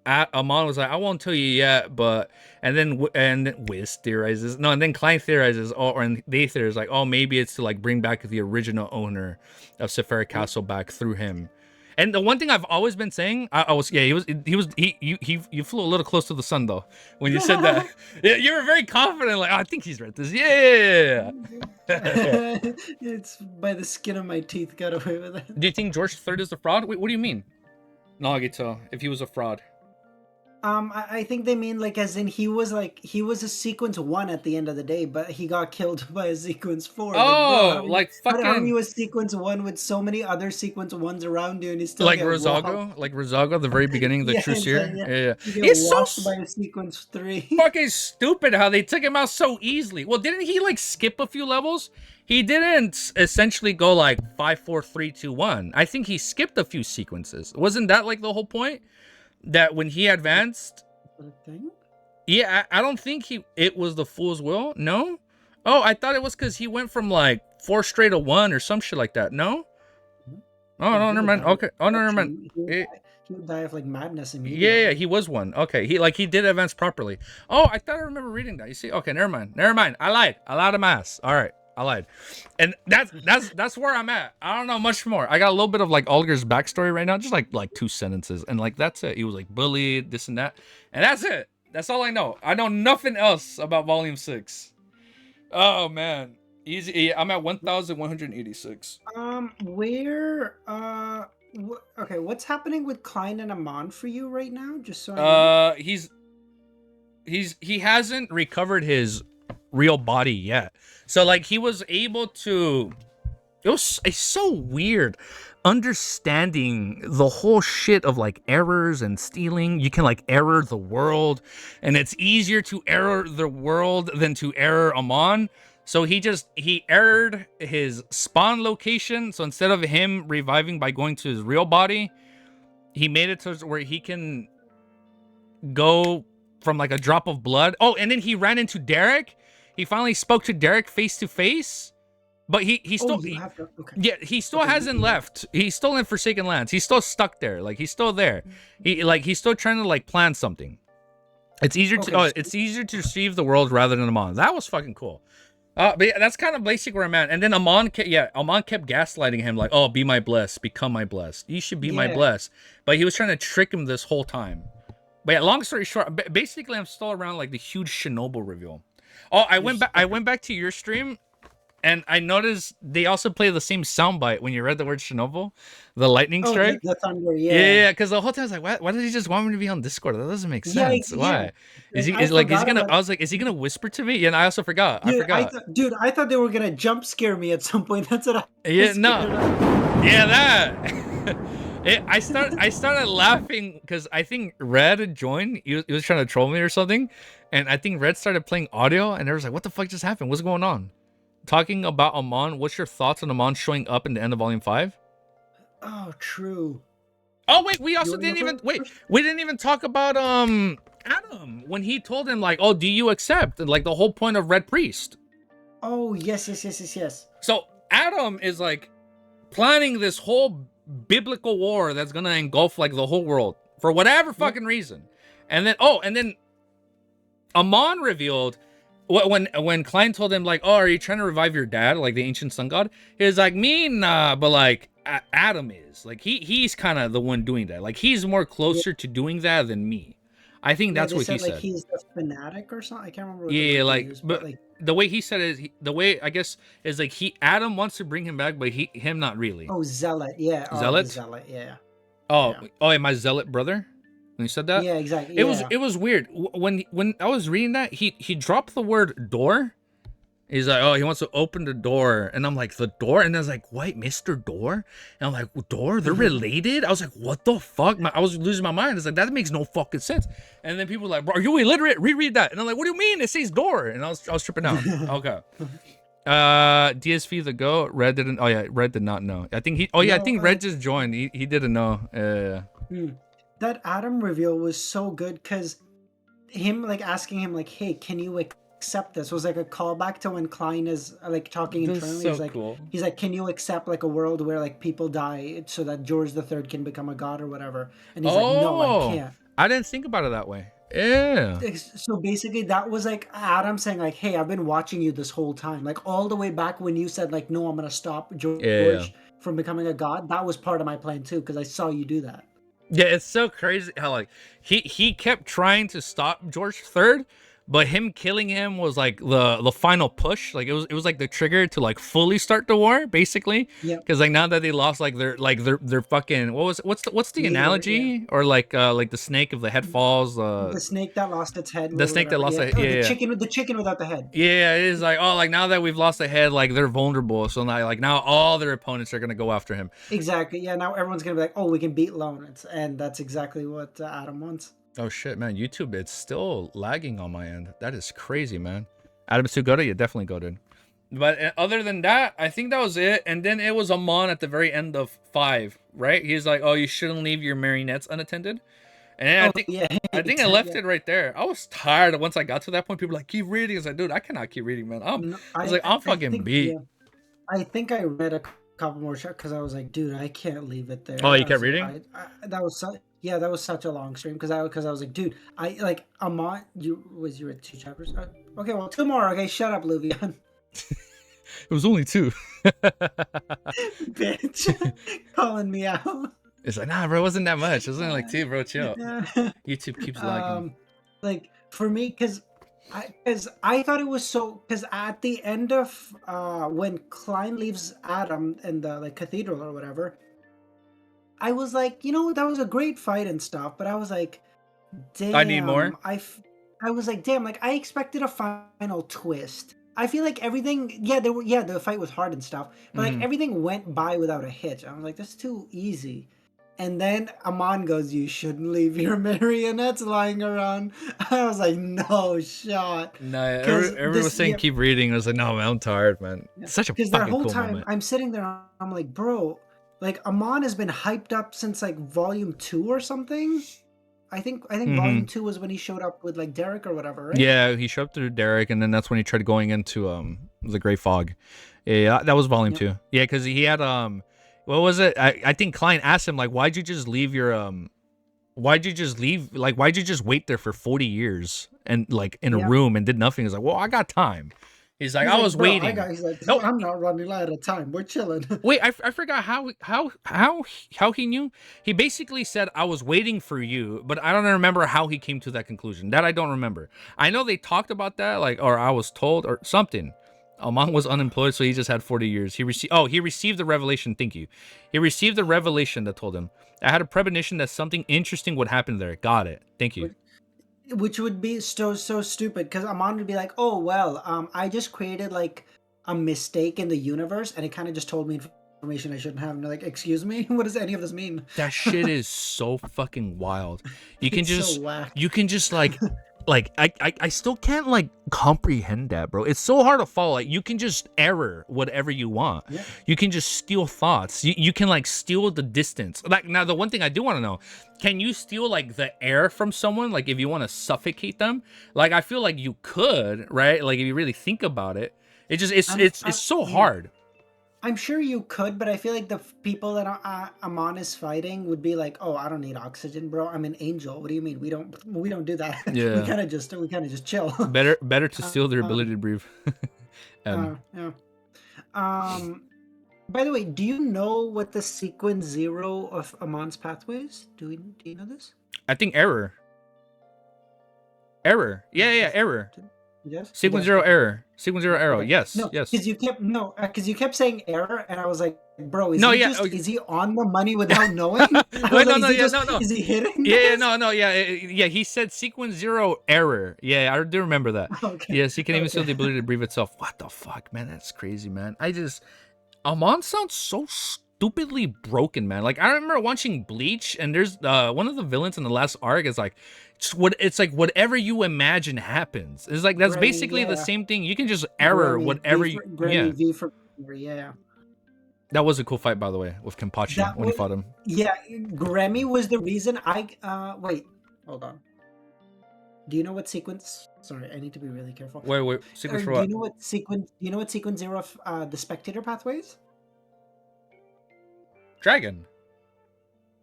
Amon was like, I won't tell you yet, but... And then Wiz theorizes... No, and then Klein theorizes, and they theorize, like, oh, maybe it's to, like, bring back the original owner of Sefirah Castle back through him. And the one thing I've always been saying, you flew a little close to the sun though when you said that. Yeah, you were very confident, like, oh, I think he's read this. Yeah. It's by the skin of my teeth got away with it. Do you think George III is a fraud? Wait, what do you mean? Nagito, if he was a fraud. I think they mean like as in he was a sequence 1 at the end of the day, but he got killed by a sequence 4. Oh, like fucking. How are you a fucking sequence 1 with so many other sequence 1s around you, and he still like get Rosago, walked? like Rosago, the very beginning of the True Seer. Yeah. You get It's so walked by a sequence 3. fucking stupid how they took him out so easily. Well, didn't he like skip a few levels? He didn't essentially go like 5, 4, 3, 2, 1. I think he skipped a few sequences. Wasn't that like the whole point? That when he advanced, yeah, I don't think it was the Fool's Will. No. Oh, I thought it was because he went from like 4 straight to 1 or some shit like that. No. Oh no, never mind. Okay. Oh no, never mind. He would die of like madness immediately. Yeah, he was 1. Okay, he did advance properly. Oh, I thought I remember reading that. You see? Okay, never mind. I lied. I lied to my ass. All right, I lied. And that's where I'm at. I don't know much more. I got a little bit of like Olger's backstory right now, just like 2 sentences, and like that's it. He was like bullied, this and that, and that's it. That's all I know. I know nothing else about Volume 6. Oh man, easy. I'm at 1,186. Okay, what's happening with Klein and Amon for you right now? Just so I know. He hasn't recovered his real body yet. So like he was able to. It's so weird understanding the whole shit of like errors and stealing. You can like error the world, and it's easier to error the world than to error Amon. So he errored his spawn location. So instead of him reviving by going to his real body, he made it to where he can go from like a drop of blood. Oh, and then he ran into Derek. He finally spoke to Derek face to face. But he still he still hasn't left. He's still in Forsaken Lands. He's still stuck there. Like he's still there. He's still trying to like plan something. It's easier to receive the world rather than Amon. That was fucking cool. But yeah, that's kind of basic where I'm at. And then Amon kept gaslighting him like, oh, be my blessed, become my blessed. You should be my blessed. But he was trying to trick him this whole time. But yeah, long story short, basically I'm still around like the huge Chernobyl reveal. Oh, I went back to your stream. And I noticed they also play the same soundbite when you read the word Chernobyl, the lightning strike. The thunder, yeah. Because the whole time I was like, why did he just want me to be on Discord? That doesn't make sense. Why? Is he gonna? I was like, is he gonna whisper to me? And I also forgot. Dude, I thought they were gonna jump scare me at some point. That's what I. Yeah, no. Yeah, that. I started laughing because I think Red joined. He was trying to troll me or something, and I think Red started playing audio, and there was like, "What the fuck just happened? What's going on?" Talking about Amon. What's your thoughts on Amon showing up in the end of Volume 5? Oh, true. Oh wait, we You also want to didn't go even wait. first? We didn't even talk about Adam when he told him like, "Oh, do you accept?" And like the whole point of Red Priest. Oh, yes. So Adam is like planning this whole biblical war that's gonna engulf like the whole world for whatever Yep. fucking reason. And then Amon revealed when Klein told him like, "Oh, are you trying to revive your dad, like the ancient sun god?" He was like, "Me, nah," but like Adam is like he's kind of the one doing that. Like he's more Yeah. closer to doing that than me. I think Yeah, that's they what he said like said. he's a fanatic or something. I can't remember what the Yeah, word they like used, but but like, the way he said it is the way I guess is like Adam wants to bring him back, but him not really. oh, zealot. Yeah. Oh, the Zealot? zealot. Yeah. Oh, Yeah. oh, my zealot brother. When he said that, Yeah. Exactly. Yeah. it was weird. When I was reading that, he dropped the word door. He's like, oh, he wants to open the door, and I'm like, the door, and I was like, what, Mr. Door? And I'm like, door? They're related? I was like, what the fuck? I was losing my mind. It's like that makes no fucking sense. And then people were like, bro, are you illiterate? Reread that. And I'm like, what do you mean? It says door. And I was tripping out. Okay. DSV the go. Red didn't. Oh yeah, Red did not know. I think he. Oh yeah, I No. think Red just joined. He didn't know. That Adam reveal was so good because him like asking him like, "Hey, can you accept this?" was like a callback to when Klein is like talking That's internally. so cool. He's like, "Can you accept like a world where like people die so that George the Third can become a god or whatever?" And he's like, "No, I Oh, can't." I didn't think about it that way. Yeah. So basically, that was like Adam saying like, "Hey, I've been watching you this whole time, like all the way back when you said like, no, I'm gonna stop Yeah. George from becoming a god." That was part of my plan too because I saw you do that. Yeah, it's so crazy how like he kept trying to stop George III, but him killing him was like the final push. Like it was like the trigger to like fully start the war, basically. Yep, Because like now that they lost their fucking what's the leader. Yeah. analogy or like the snake if the head falls The snake that lost its head, the or snake that whatever. lost Yeah. a Oh, yeah. the chicken without the head. Yeah, it is like, oh, like now that we've lost a head, like they're vulnerable. So now, like now, all their opponents are gonna go after him. Exactly. Yeah. Now everyone's gonna be like, "Oh, we can beat Lone," and that's exactly what Adam wants. Oh shit, man! YouTube, it's still lagging on my end. That is crazy, man. Adam's too good. You definitely go, dude. But other than that, I think that was it. And then it was Amon at the very end of 5, right? He's like, "Oh, you shouldn't leave your marionettes unattended." And then Oh yeah. I think I left Yeah. it right there. I was tired once I got to that point. People were like, keep reading. I was like, dude, I cannot keep reading, man. No, I was like, I'm I fucking think beat. yeah. I think I read a couple more chapters because I was like, dude, I can't leave it there. Oh, you I kept was like, reading? that was yeah, that was such a long stream because I was like, dude, I like Amon. You read 2 chapters? Okay, well, 2 more. Okay, shut up, Luvian. It was only 2. Bitch, calling me out. It's like, nah, bro, it wasn't that much. It was only like 2, bro. Chill. Yeah. YouTube keeps lagging. Like for me, because I thought it was so because at the end of when Klein leaves Adam in the like cathedral or whatever, I was like, that was a great fight and stuff, but I was like, I need more. damn, I was like, damn, like I expected a final twist. I feel like everything, the fight was hard and stuff, but like everything went by without a hitch. I was like, that's too easy. And then Amon goes, "You shouldn't leave your marionettes lying around." I was like, no shot. No, everyone was saying keep reading. I was like, no, man, I'm tired, man. It's such a Because that fucking whole cool time moment. I'm sitting there, I'm like, bro, like Amon has been hyped up since like volume 2 or something. I think volume 2 was when he showed up with like Derek or whatever, right? Yeah, he showed up through Derek, and then that's when he tried going into the Gray Fog. Yeah, that was volume 2. Yeah, because he had what was it? I think Klein asked him like, why'd you just leave your why'd you just wait there for 40 years and like in a room and did nothing? He's like, well, I got time. He's like, I was "Bro, waiting. he's like, No, I'm not running out of time. We're chilling." wait, I forgot how he knew. He basically said, I was waiting for you, but I don't remember how he came to that conclusion. That I don't remember. I know they talked about that, like, or I was told or something. Amon was unemployed, so he just had 40 years. He received the revelation. Thank you. He received the revelation that told him, I had a premonition that something interesting would happen there. Got it. Thank you. Which would be so stupid because Amon would be like, "Oh well, I just created like a mistake in the universe, and it kind of just told me information I shouldn't have. And they're like, excuse me, what does any of this mean? That shit is so fucking wild. You can It's so just whack. I still can't like comprehend that, bro. It's so hard to follow. Like you can just error whatever you want. Yeah. You can just steal thoughts. You can like steal the distance. Like now the one thing I do want to know, can you steal like the air from someone? Like if you want to suffocate them? Like I feel like you could, right? Like if you really think about it. It just it's so hard. I'm sure you could, but I feel like the people that Amon is fighting would be like, "Oh, I don't need oxygen, bro. I'm an angel. What do you mean? We don't do that. Yeah. we kind of just chill." Better to steal their ability to breathe. Yeah. By the way, do you know what the sequence 0 of Amon's pathway is? Do you know this? I think error. Error. Yeah, error. Yes. Sequence 0 error. Sequence 0 arrow. Okay. Yes. No, yes. because you kept saying error, and I was like, bro, is he on the money without knowing? Wait, no. Is he hitting? Yeah, no, yeah. He said sequence 0 error. Yeah, I do remember that. Okay. Yes, he can even steal the ability to breathe itself. What the fuck, man? That's crazy, man. Amon sounds so stupidly broken, man. Like I remember watching Bleach, and there's one of the villains in the last arc is like, it's like whatever you imagine happens. It's like that's basically the same thing. You can just error whatever you. V for yeah. That was a cool fight, by the way, with Kenpachi when he fought him. Yeah, Grammy was the reason wait, hold on. Do you know what sequence? Sorry, I need to be really careful. Wait, sequence for what? Do you know what sequence 0 of the spectator pathways? Dragon.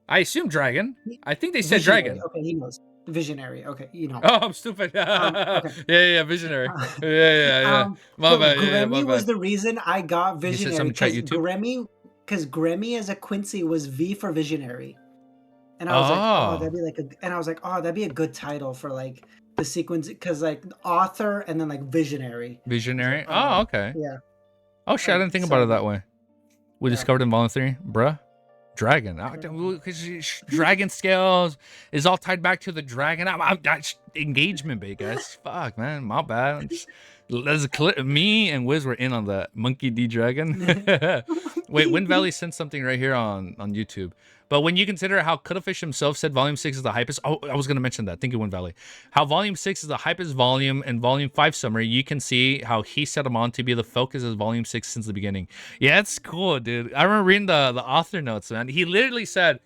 I assume dragon. I think they said dragon. Okay, he knows. Visionary. Okay, you know. Oh, I'm stupid. Okay. Yeah, visionary. Yeah. My bad. Grammy was the reason I got visionary. Because Grammy as a Quincy was V for visionary, and I was that'd be a good title for like the sequence, because like author and then like visionary. Visionary. Oh, okay. Yeah. Oh shit! I didn't think about it that way. We discovered involuntary, bruh. Dragon. Dragon scales is all tied back to the dragon. Engagement bait, guys. Fuck, man. My bad. Me and Wiz were in on that. Monkey D Dragon. Wait, Wind Valley sent something right here on YouTube. But when you consider how Cuttlefish himself said Volume 6 is the hypest... Oh, I was going to mention that. Thank you, Wind Valley. How Volume 6 is the hypest volume and Volume 5 summary, you can see how he set him on to be the focus of Volume 6 since the beginning. Yeah, it's cool, dude. I remember reading the author notes, man. He literally said,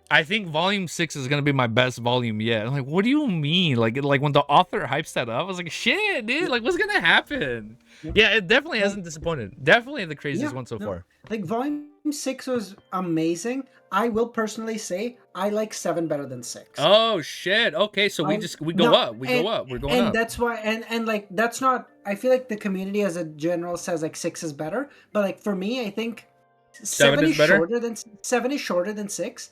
I think Volume 6 is going to be my best volume yet. I'm like, what do you mean? Like when the author hypes that up, I was like, shit, dude. Like, what's going to happen? Yeah, it definitely hasn't disappointed. Definitely the craziest one so far. Like, Volume 6 was amazing. I will personally say I like 7 better than 6. Oh shit. Okay, so we go up. We're going up. And that's why and like that's not, I feel like the community as a general says like 6 is better, but like for me I think 7 is shorter than 6.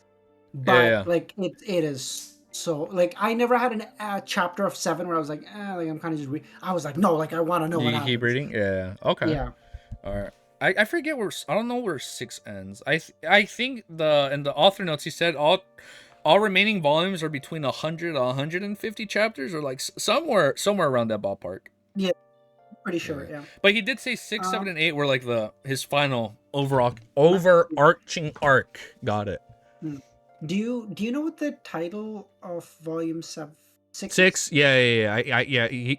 But like it is so, like I never had a chapter of 7 where I was like, like I'm kind of just I was like, no, like I want to know what happens. You keep reading? Yeah. Okay. Yeah. All right. I forget where, I don't know where 6 ends. I think in the author notes he said all remaining volumes are between 100 and 150 chapters, or like somewhere around that ballpark. Yeah, pretty sure. Yeah. But he did say 6, 7, and 8 were like his final overarching arc. Got it. Do you know what the title of Volume 7? 6? Yeah. In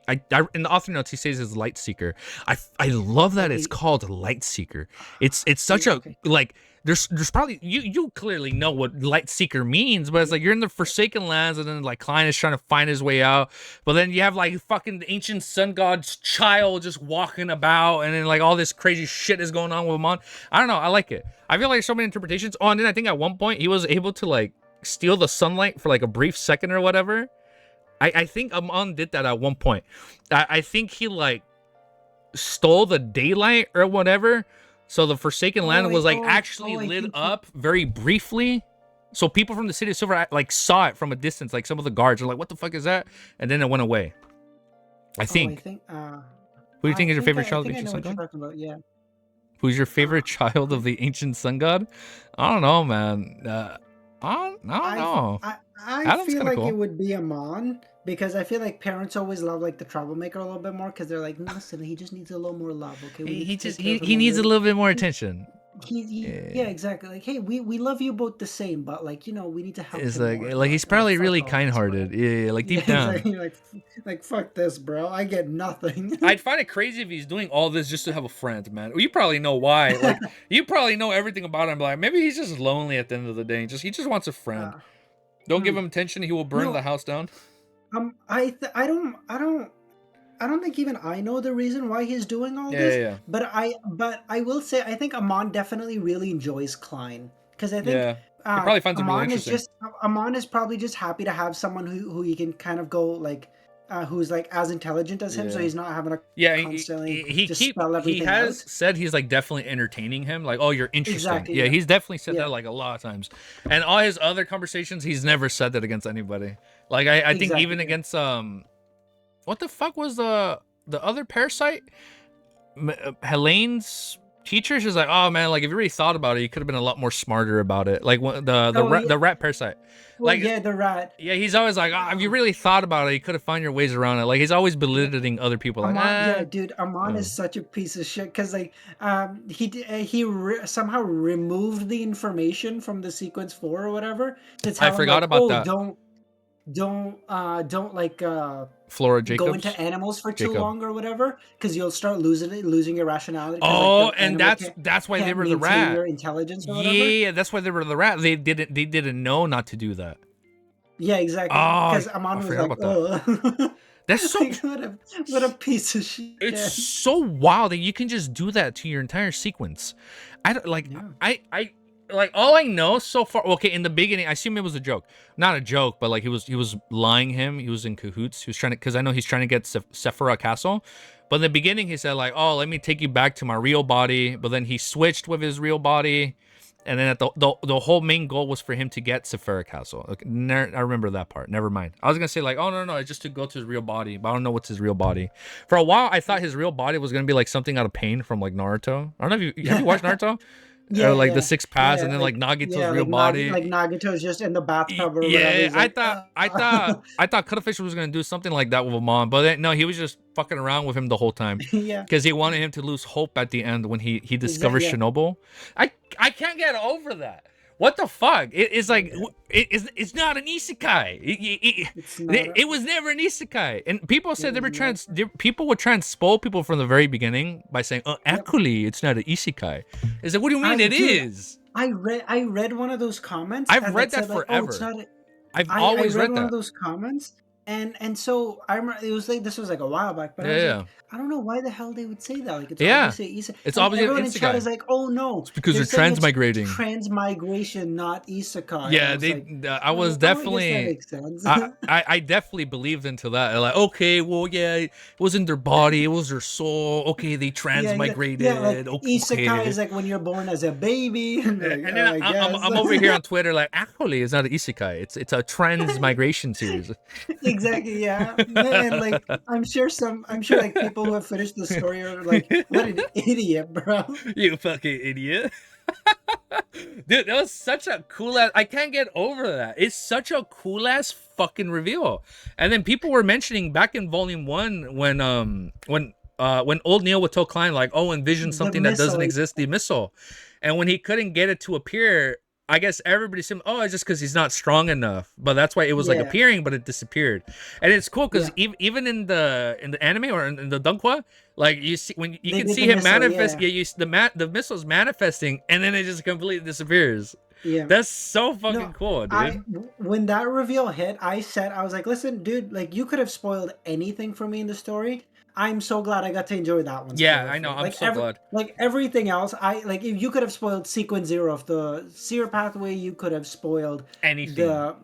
the author notes, he says it's Light Seeker. I love that it's called Light Seeker. It's such a like. There's probably you clearly know what Light Seeker means, but it's like you're in the Forsaken Lands, and then like Klein is trying to find his way out, but then you have like fucking the ancient sun god's child just walking about, and then like all this crazy shit is going on with Amon. I don't know. I like it. I feel like so many interpretations. Oh, and then I think at one point he was able to like steal the sunlight for like a brief second or whatever. I think Amon did that at one point. I think he like stole the daylight or whatever. So the Forsaken Land was like actually lit up very briefly. So people from the city of Silver like saw it from a distance. Like some of the guards are like, "What the fuck is that?" And then it went away. I think. Who do you think is your favorite child of the ancient sun god? Yeah. Who's your favorite child of the ancient sun god? I don't know, man. I don't know. I feel like it would be Amon, because I feel like parents always love like the troublemaker a little bit more, because they're like, listen, he just needs a little more love, okay? He needs a little bit more attention. Yeah, exactly. Like, hey, we love you both the same, but like, we need to help It's him more. like he's Like probably fuck really all this, bro. kind-hearted. Yeah, like Yeah, deep down. exactly. Like fuck this, bro. I get nothing. I'd find it crazy if he's doing all this just to have a friend, man. You probably know why. Like, you probably know everything about him. Like, maybe he's just lonely at the end of the day. He just wants a friend. Uh, Don't give hmm. him attention. He will burn the No, house down. I don't think even I know the reason why he's doing all Yeah, this, yeah, but I will say I think Amon definitely really enjoys Klein, because I yeah. think Yeah. He probably finds him really interesting. Amon is probably just happy to have someone who he can kind of go like, who's like as intelligent as him, so Yeah. he's not having to Yeah, constantly just spell he everything has out. said he's like definitely entertaining him. Like, oh, you're interesting. Exactly. Yeah, Yeah. he's definitely said that Yeah. like a lot of times. And all his other conversations, he's never said that against anybody. Like I think Exactly. even Yeah. against what the fuck was the other parasite? Helene's teacher, she's like, oh man, like if you really thought about it, you could have been a lot more smarter about it. Like Oh yeah. the rat parasite. Well, Like yeah, the rat. yeah, he's always like, oh, if you really thought about it, you could have found your ways around it. Like he's always Yeah. belittling other people. Like Yeah, dude, Amon is oh. such a piece of shit because like somehow removed the information from the sequence 4 or whatever to I tell him forgot like, about oh, that. don't like Flora go into Jacobs. animals for too Jacob. long or whatever, because you'll start losing your rationality, because like Oh, the and animal that's why they can't were the maintain rat. your intelligence or whatever. Yeah, that's why they were the rat. They didn't know not to do that. Yeah, exactly. Oh, Because Amon I was forgot like, about that. oh, That's so. like, what a piece of It's shit. so wild that you can just do that to your entire sequence. I don't like. Yeah. I like all I know so far. Okay, in the beginning, I assume it was a joke. Not a joke, but like he was lying him. He was in cahoots. He was trying to, because I know he's trying to get Sefirah Castle. But in the beginning, he said like, "Oh, let me take you back to my real body." But then he switched with his real body, and then at the whole main goal was for him to get Sefirah Castle. Okay, I remember that part. Never mind. I was gonna say like, "Oh no, it's just to go to his real body," but I don't know what's his real body. For a while, I thought his real body was gonna be like something out of Pain from like Naruto. I don't know if you have you watched Naruto. Or Yeah, like the yeah, six paths, yeah. and then like Nagito's Yeah, real like body. Nagito's just in the bathtub or whatever. Yeah, He's like, I thought Cuttlefish was gonna do something like that with Amon, but then, no, he was just fucking around with him the whole time yeah, because he wanted him to lose hope at the end when he discovers yeah, Chernobyl. I can't get over that. What the fuck? It's like it's not an isekai. it's not. It was never an isekai. And people It said they was were people would transpose people from the very beginning by saying, "Oh, Yep. actually, it's not an isekai." It's like, what do you mean I it dude, is? I read one of those comments I've and read that that said like, oh, it's forever. not. I've I always read read one of that. those comments, and so I remember it was like, this was like a while back, but I was Yeah. like, I don't know why the hell they would say that. Like, it's Yeah. obviously Isa, It's and obviously everyone an in chat isekai. is like, oh no, It's because they're they're saying it's transmigrating. transmigration, not isekai. And I Yeah, was like, I was oh, I guess that definitely makes sense. I definitely believed into that. Like, okay, well, yeah, it wasn't their body, it was their soul. Okay, they Yeah, like transmigrated. isekai Okay. is like when you're born as a baby. And like, And then I guess. I'm over here on Twitter like, actually, it's not an isekai. It's a transmigration series. Exactly, yeah. And like I'm sure like people who have finished the story are like, what an idiot, bro. You fucking idiot. Dude, that was such a cool ass. I can't get over that. It's such a cool ass fucking reveal. And then people were mentioning back in volume 1 when old Neil would tell Klein like, oh, envision The something that doesn't missile. exist, the missile. And when he couldn't get it to appear, I guess everybody said, oh, it's just because he's not strong enough. But that's why it was like Yeah. appearing, but it disappeared. And it's cool because Yeah. even in the anime or in the Dunkwa, like you see when you They can did see the him missile, manifest, yeah. the missile's manifesting, and then it just completely disappears. Yeah. That's so fucking No, cool, dude. when that reveal hit, I was like, listen, dude, like you could have spoiled anything for me in the story. I'm so glad I got to enjoy that one. Yeah, I know. I'm Like so glad. like everything else, like if you could have spoiled sequence 0 of the Seer pathway, you could have spoiled Anything. the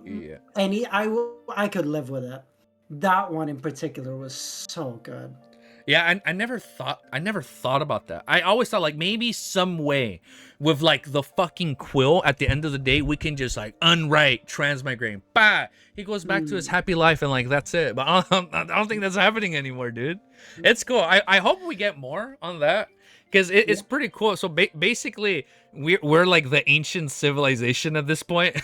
I could live with it. That one in particular was so good. Yeah, I never thought about that. I always thought like maybe some way with like the fucking quill at the end of the day we can just like unwrite transmigrate. Bah! He goes back to his happy life and like that's it. But I don't think that's happening anymore, dude. It's cool. I hope we get more on that because it's pretty cool. So basically, we're like the ancient civilization at this point.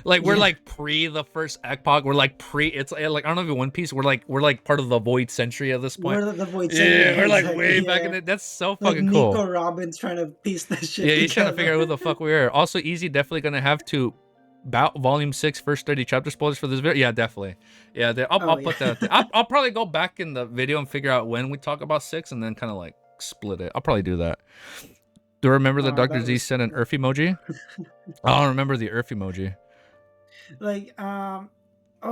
Like we're like pre the first epoch. We're like pre. It's like I don't know if in One Piece. We're like part of the Void Century at this point. We're the Void Century. Yeah, we're like exactly, way back in it. That's so like fucking Nico cool. Robbins trying to piece this shit Yeah, together. he's trying to figure out who the fuck we are. Also, Easy definitely gonna have to. About Volume 6, first 30 chapter spoilers for this video. Yeah, definitely. Yeah, I'll put that. I'll probably go back in the video and figure out when we talk about 6, and then kind of like split it. I'll probably do that. Do I remember the Dr. Z sent an Earth emoji? I don't remember the Earth emoji. Like oh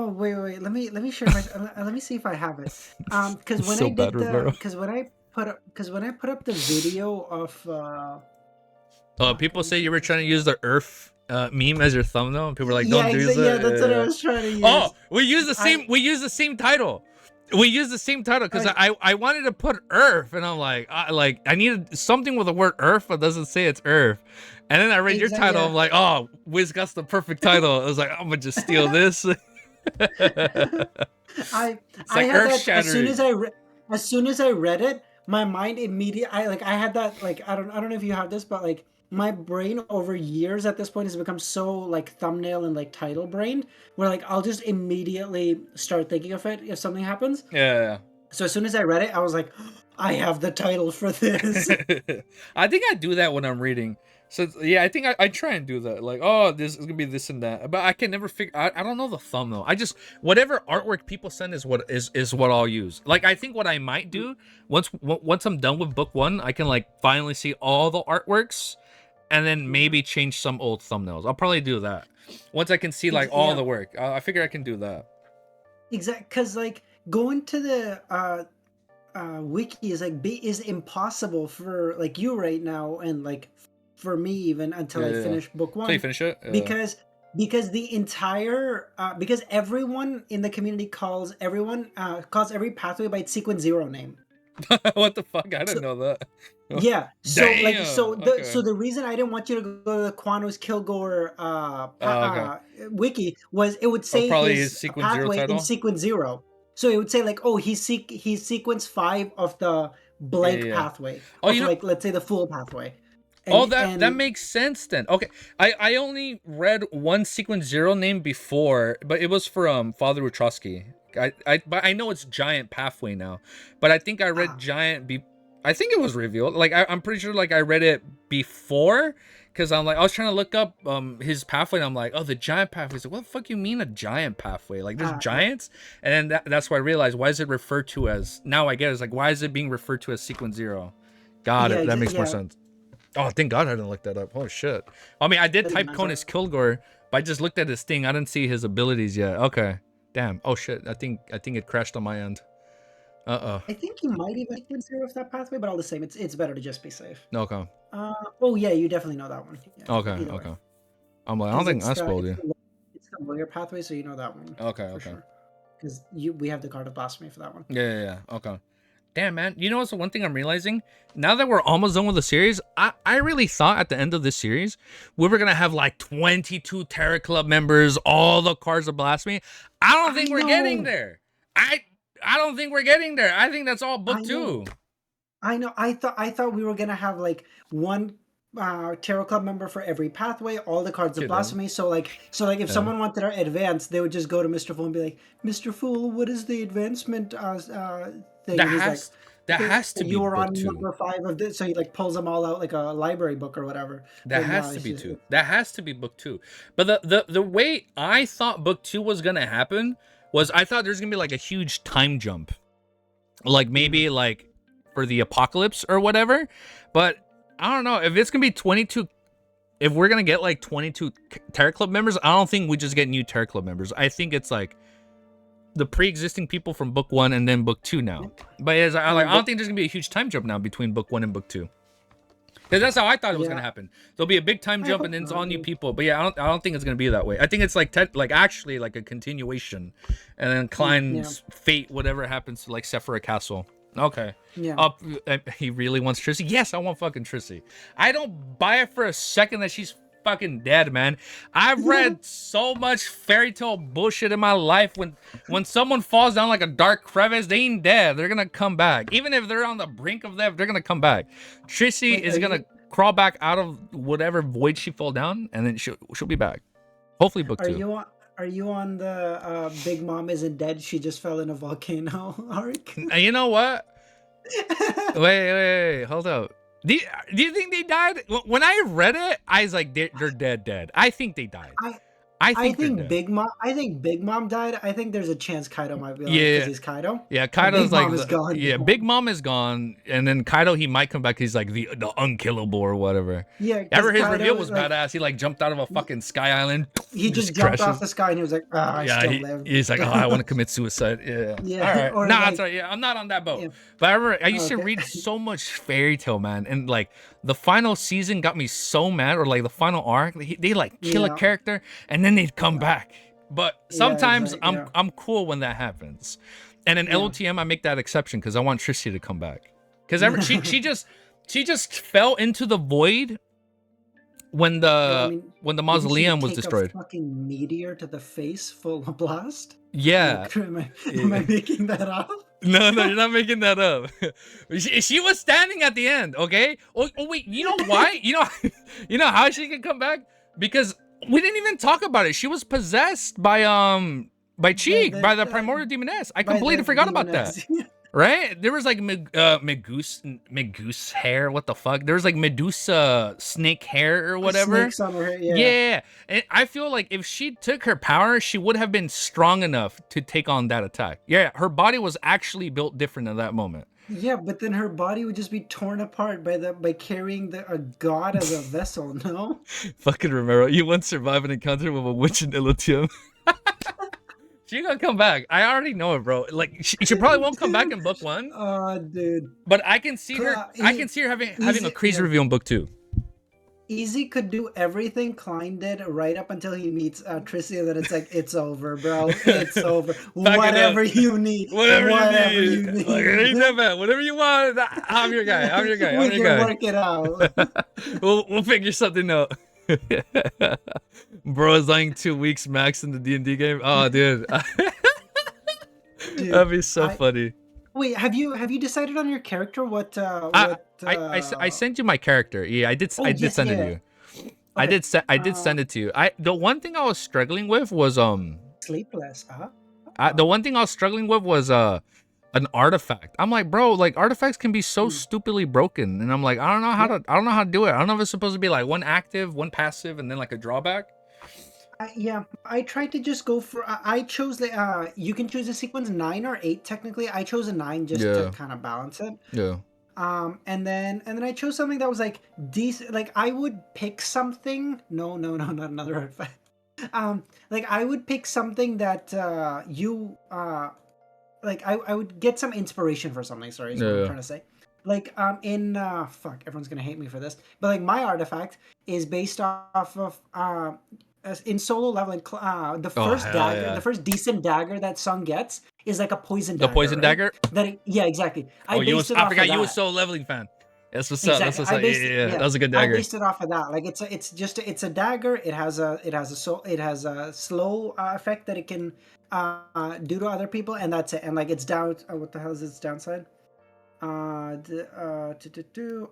wait let me share my let me see if I have it. Because when I did the when I put up the video of people say you were trying to use the Earth meme as your thumbnail, and people were like, "Don't do that." Yeah, that's what I was trying to use. Oh, we use the same. We use the same title. We use the same title because I wanted to put Earth, and I'm like I needed something with the word Earth, but doesn't say it's Earth. And then I read your title. I'm like, oh, Wiz got the perfect title. I was like, I'm gonna just steal this. I had that as soon as I read it, my mind immediately I had that like I don't know if you have this, but like my brain over years at this point has become so like thumbnail and like title brained where like I'll just immediately start thinking of it if something happens. Yeah. So as soon as I read it, I was like, I have the title for this. I think I do that when I'm reading. So yeah, I think I try and do that. Like, oh, this is gonna be this and that, but I can never figure. I don't know the thumbnail. I just whatever artwork people send is what I'll use. Like, I think what I might do once I'm done with book 1, I can like finally see all the artworks, and then maybe change some old thumbnails. I'll probably do that once I can see like all the work. I figure I can do that. Exactly, because like going to the wiki is impossible for like you right now, and like for me even until I finish book 1. So you finish it? Because the entire because everyone in the community calls every pathway by its sequence 0 name. What the fuck? I didn't know that. Yeah. So damn. So the reason I didn't want you to go to the Quanos Kilgore wiki was it would say his sequence pathway 0 title? in sequence 0. So it would say like, oh, he's sequence 5 of the blank pathway. Oh, like let's say the full pathway. And, that makes sense then. Okay, I only read one sequence 0 name before, but it was for Father Wachowski. But I know it's Giant Pathway now, but I think I read Giant. I think it was revealed. Like I'm pretty sure like I read it before, because I'm like I was trying to look up his pathway, and I'm like, oh, the Giant Pathway. Like, what the fuck you mean a giant pathway? Like there's giants, and then that's why I realized why is it referred to as. Now I get it. It's like why is it being referred to as sequence 0? Got it. That makes more sense. Oh, thank God I didn't look that up. Holy shit. I mean, I did type Quanos Kilgore, but I just looked at his thing. I didn't see his abilities yet. Okay. Damn. Oh shit. I think it crashed on my end. Uh-oh. I think you might even sequence 0 of that pathway, but all the same, it's better to just be safe. Okay. Oh yeah, you definitely know that one. Yeah, okay. I'm like, I don't think I spoiled you. It's the lawyer pathway, so you know that one. Okay. Sure. Because we have the card of blasphemy for that one. Yeah. Okay. Damn, man. You know what's the one thing I'm realizing? Now that we're almost done with the series, I really thought at the end of this series, we were going to have like 22 Terror Club members, all the cards of blasphemy. I don't think we're getting there. I don't think we're getting there. I think that's all book 2. I know. I thought we were going to have like one Tarot Club member for every pathway, all the cards of blasphemy. So like if someone wanted to advance, they would just go to Mr. Fool and be like, Mr. Fool, what is the advancement thing? That has to be you were book on 2. number 5 of this, so he like pulls them all out like a library book or whatever. That has to be 2. That has to be book 2. But the way I thought book 2 was gonna happen was I thought there's gonna be like a huge time jump, like maybe like for the apocalypse or whatever. But I don't know if it's gonna be 22. If we're gonna get like 22 Terror Club members, I don't think we just get new Terror Club members. I think it's like the pre-existing people from book 1 and then book 2 now. But I don't think there's gonna be a huge time jump now between book 1 and book 2. Because that's how I thought it was gonna happen. There'll be a big time jump and then it's all new people. But yeah, I don't think it's gonna be that way. I think it's like actually like a continuation, and then Klein's fate, whatever happens to like Sefirah Castle. Okay. Yeah. He really wants Tracy. Yes, I want fucking Tracy. I don't buy it for a second that she's fucking dead, man. I've read so much fairy tale bullshit in my life. When someone falls down like a dark crevice, they ain't dead. They're gonna come back. Even if they're on the brink of death, they're gonna come back. Tracy is gonna crawl back out of whatever void she fell down, and then she'll be back. Hopefully, book 2. Are you on the Big Mom Isn't Dead? She just fell in a volcano arc. You know what? Wait, hold up. Do you think they died? When I read it, I was like, they're dead. I think they died. I think Big Mom died. I think there's a chance Kaido might be alive because he's Kaido. Yeah, Kaido's like Mom is gone. Yeah, Big Mom is gone, and then Kaido, he might come back. He's like the unkillable or whatever. Yeah, ever his reveal was like, badass. He like jumped out of a fucking sky island. He just jumped off the sky and he was like, I still live. He's like, oh, I want to commit suicide. Yeah. All right. Nah, sorry. Yeah, I'm not on that boat. Yeah. But I remember I used to read so much fairy tale, man, and like the final season got me so mad, or like the final arc, they like kill a character and then they'd come back. But sometimes I'm cool when that happens. And in LOTM, I make that exception because I want Tracy to come back. Because she just fell into the void when the mausoleum was destroyed. A fucking meteor to the face full of blast. Yeah. Am I making that up? No, you're not making that up. She was standing at the end. Okay. Oh wait. You know why? You know how she can come back? Because we didn't even talk about it. She was possessed by Cheek, by the primordial demoness. I completely forgot about that. Right? There was like Medusa hair. What the fuck? There was like Medusa snake hair or whatever. Snakes on her hair, yeah. And I feel like if she took her power, she would have been strong enough to take on that attack. Yeah, her body was actually built different at that moment. Yeah, but then her body would just be torn apart by carrying a god as a vessel, no? Fucking Romero, you once survived an encounter with a witch in Illitium. She gonna come back. I already know it, bro. Like she probably won't come back in book 1. Oh, dude. But I can see her. I can see her having a crazy reveal in book 2. Easy could do everything Klein did right up until he meets Tracy, and then it's like, it's over, bro. It's over. Whatever you need. Whatever you need. Like, it ain't that bad. Whatever you want, I'm your guy. We can work it out. We'll figure something out. Bro is lying 2 weeks max in the D&D game. Oh, dude. That'd be so funny. Wait, have you decided on your character? I sent you my character. Yeah, I did. I did send it to you. Okay. I did send it to you. The one thing I was struggling with was Sleepless. The one thing I was struggling with was an artifact. I'm like, bro, like artifacts can be so stupidly broken, and I'm like, I don't know how to do it. I don't know if it's supposed to be like one active, one passive, and then like a drawback. Yeah, I tried to just go for. I chose the. You can choose a sequence 9 or 8 technically. I chose a 9 just to kind of balance it. Yeah. And then I chose something that was like decent. Like I would pick something. No, not another artifact. Like I would pick something that like I would get some inspiration for something. Sorry, is what I'm trying to say. Like in fuck, everyone's gonna hate me for this, but like my artifact is based off of in solo leveling, the first dagger, the first decent dagger that Sung gets is like a poison dagger. The poison dagger? Yeah, exactly. I forgot you were so leveling fan. That's what's up. That's what's up. Yeah, that was a good dagger. I based it off of that. Like it's a dagger. It has a slow effect that it can do to other people, and that's it. And like it's down. What the hell is its downside? A dagger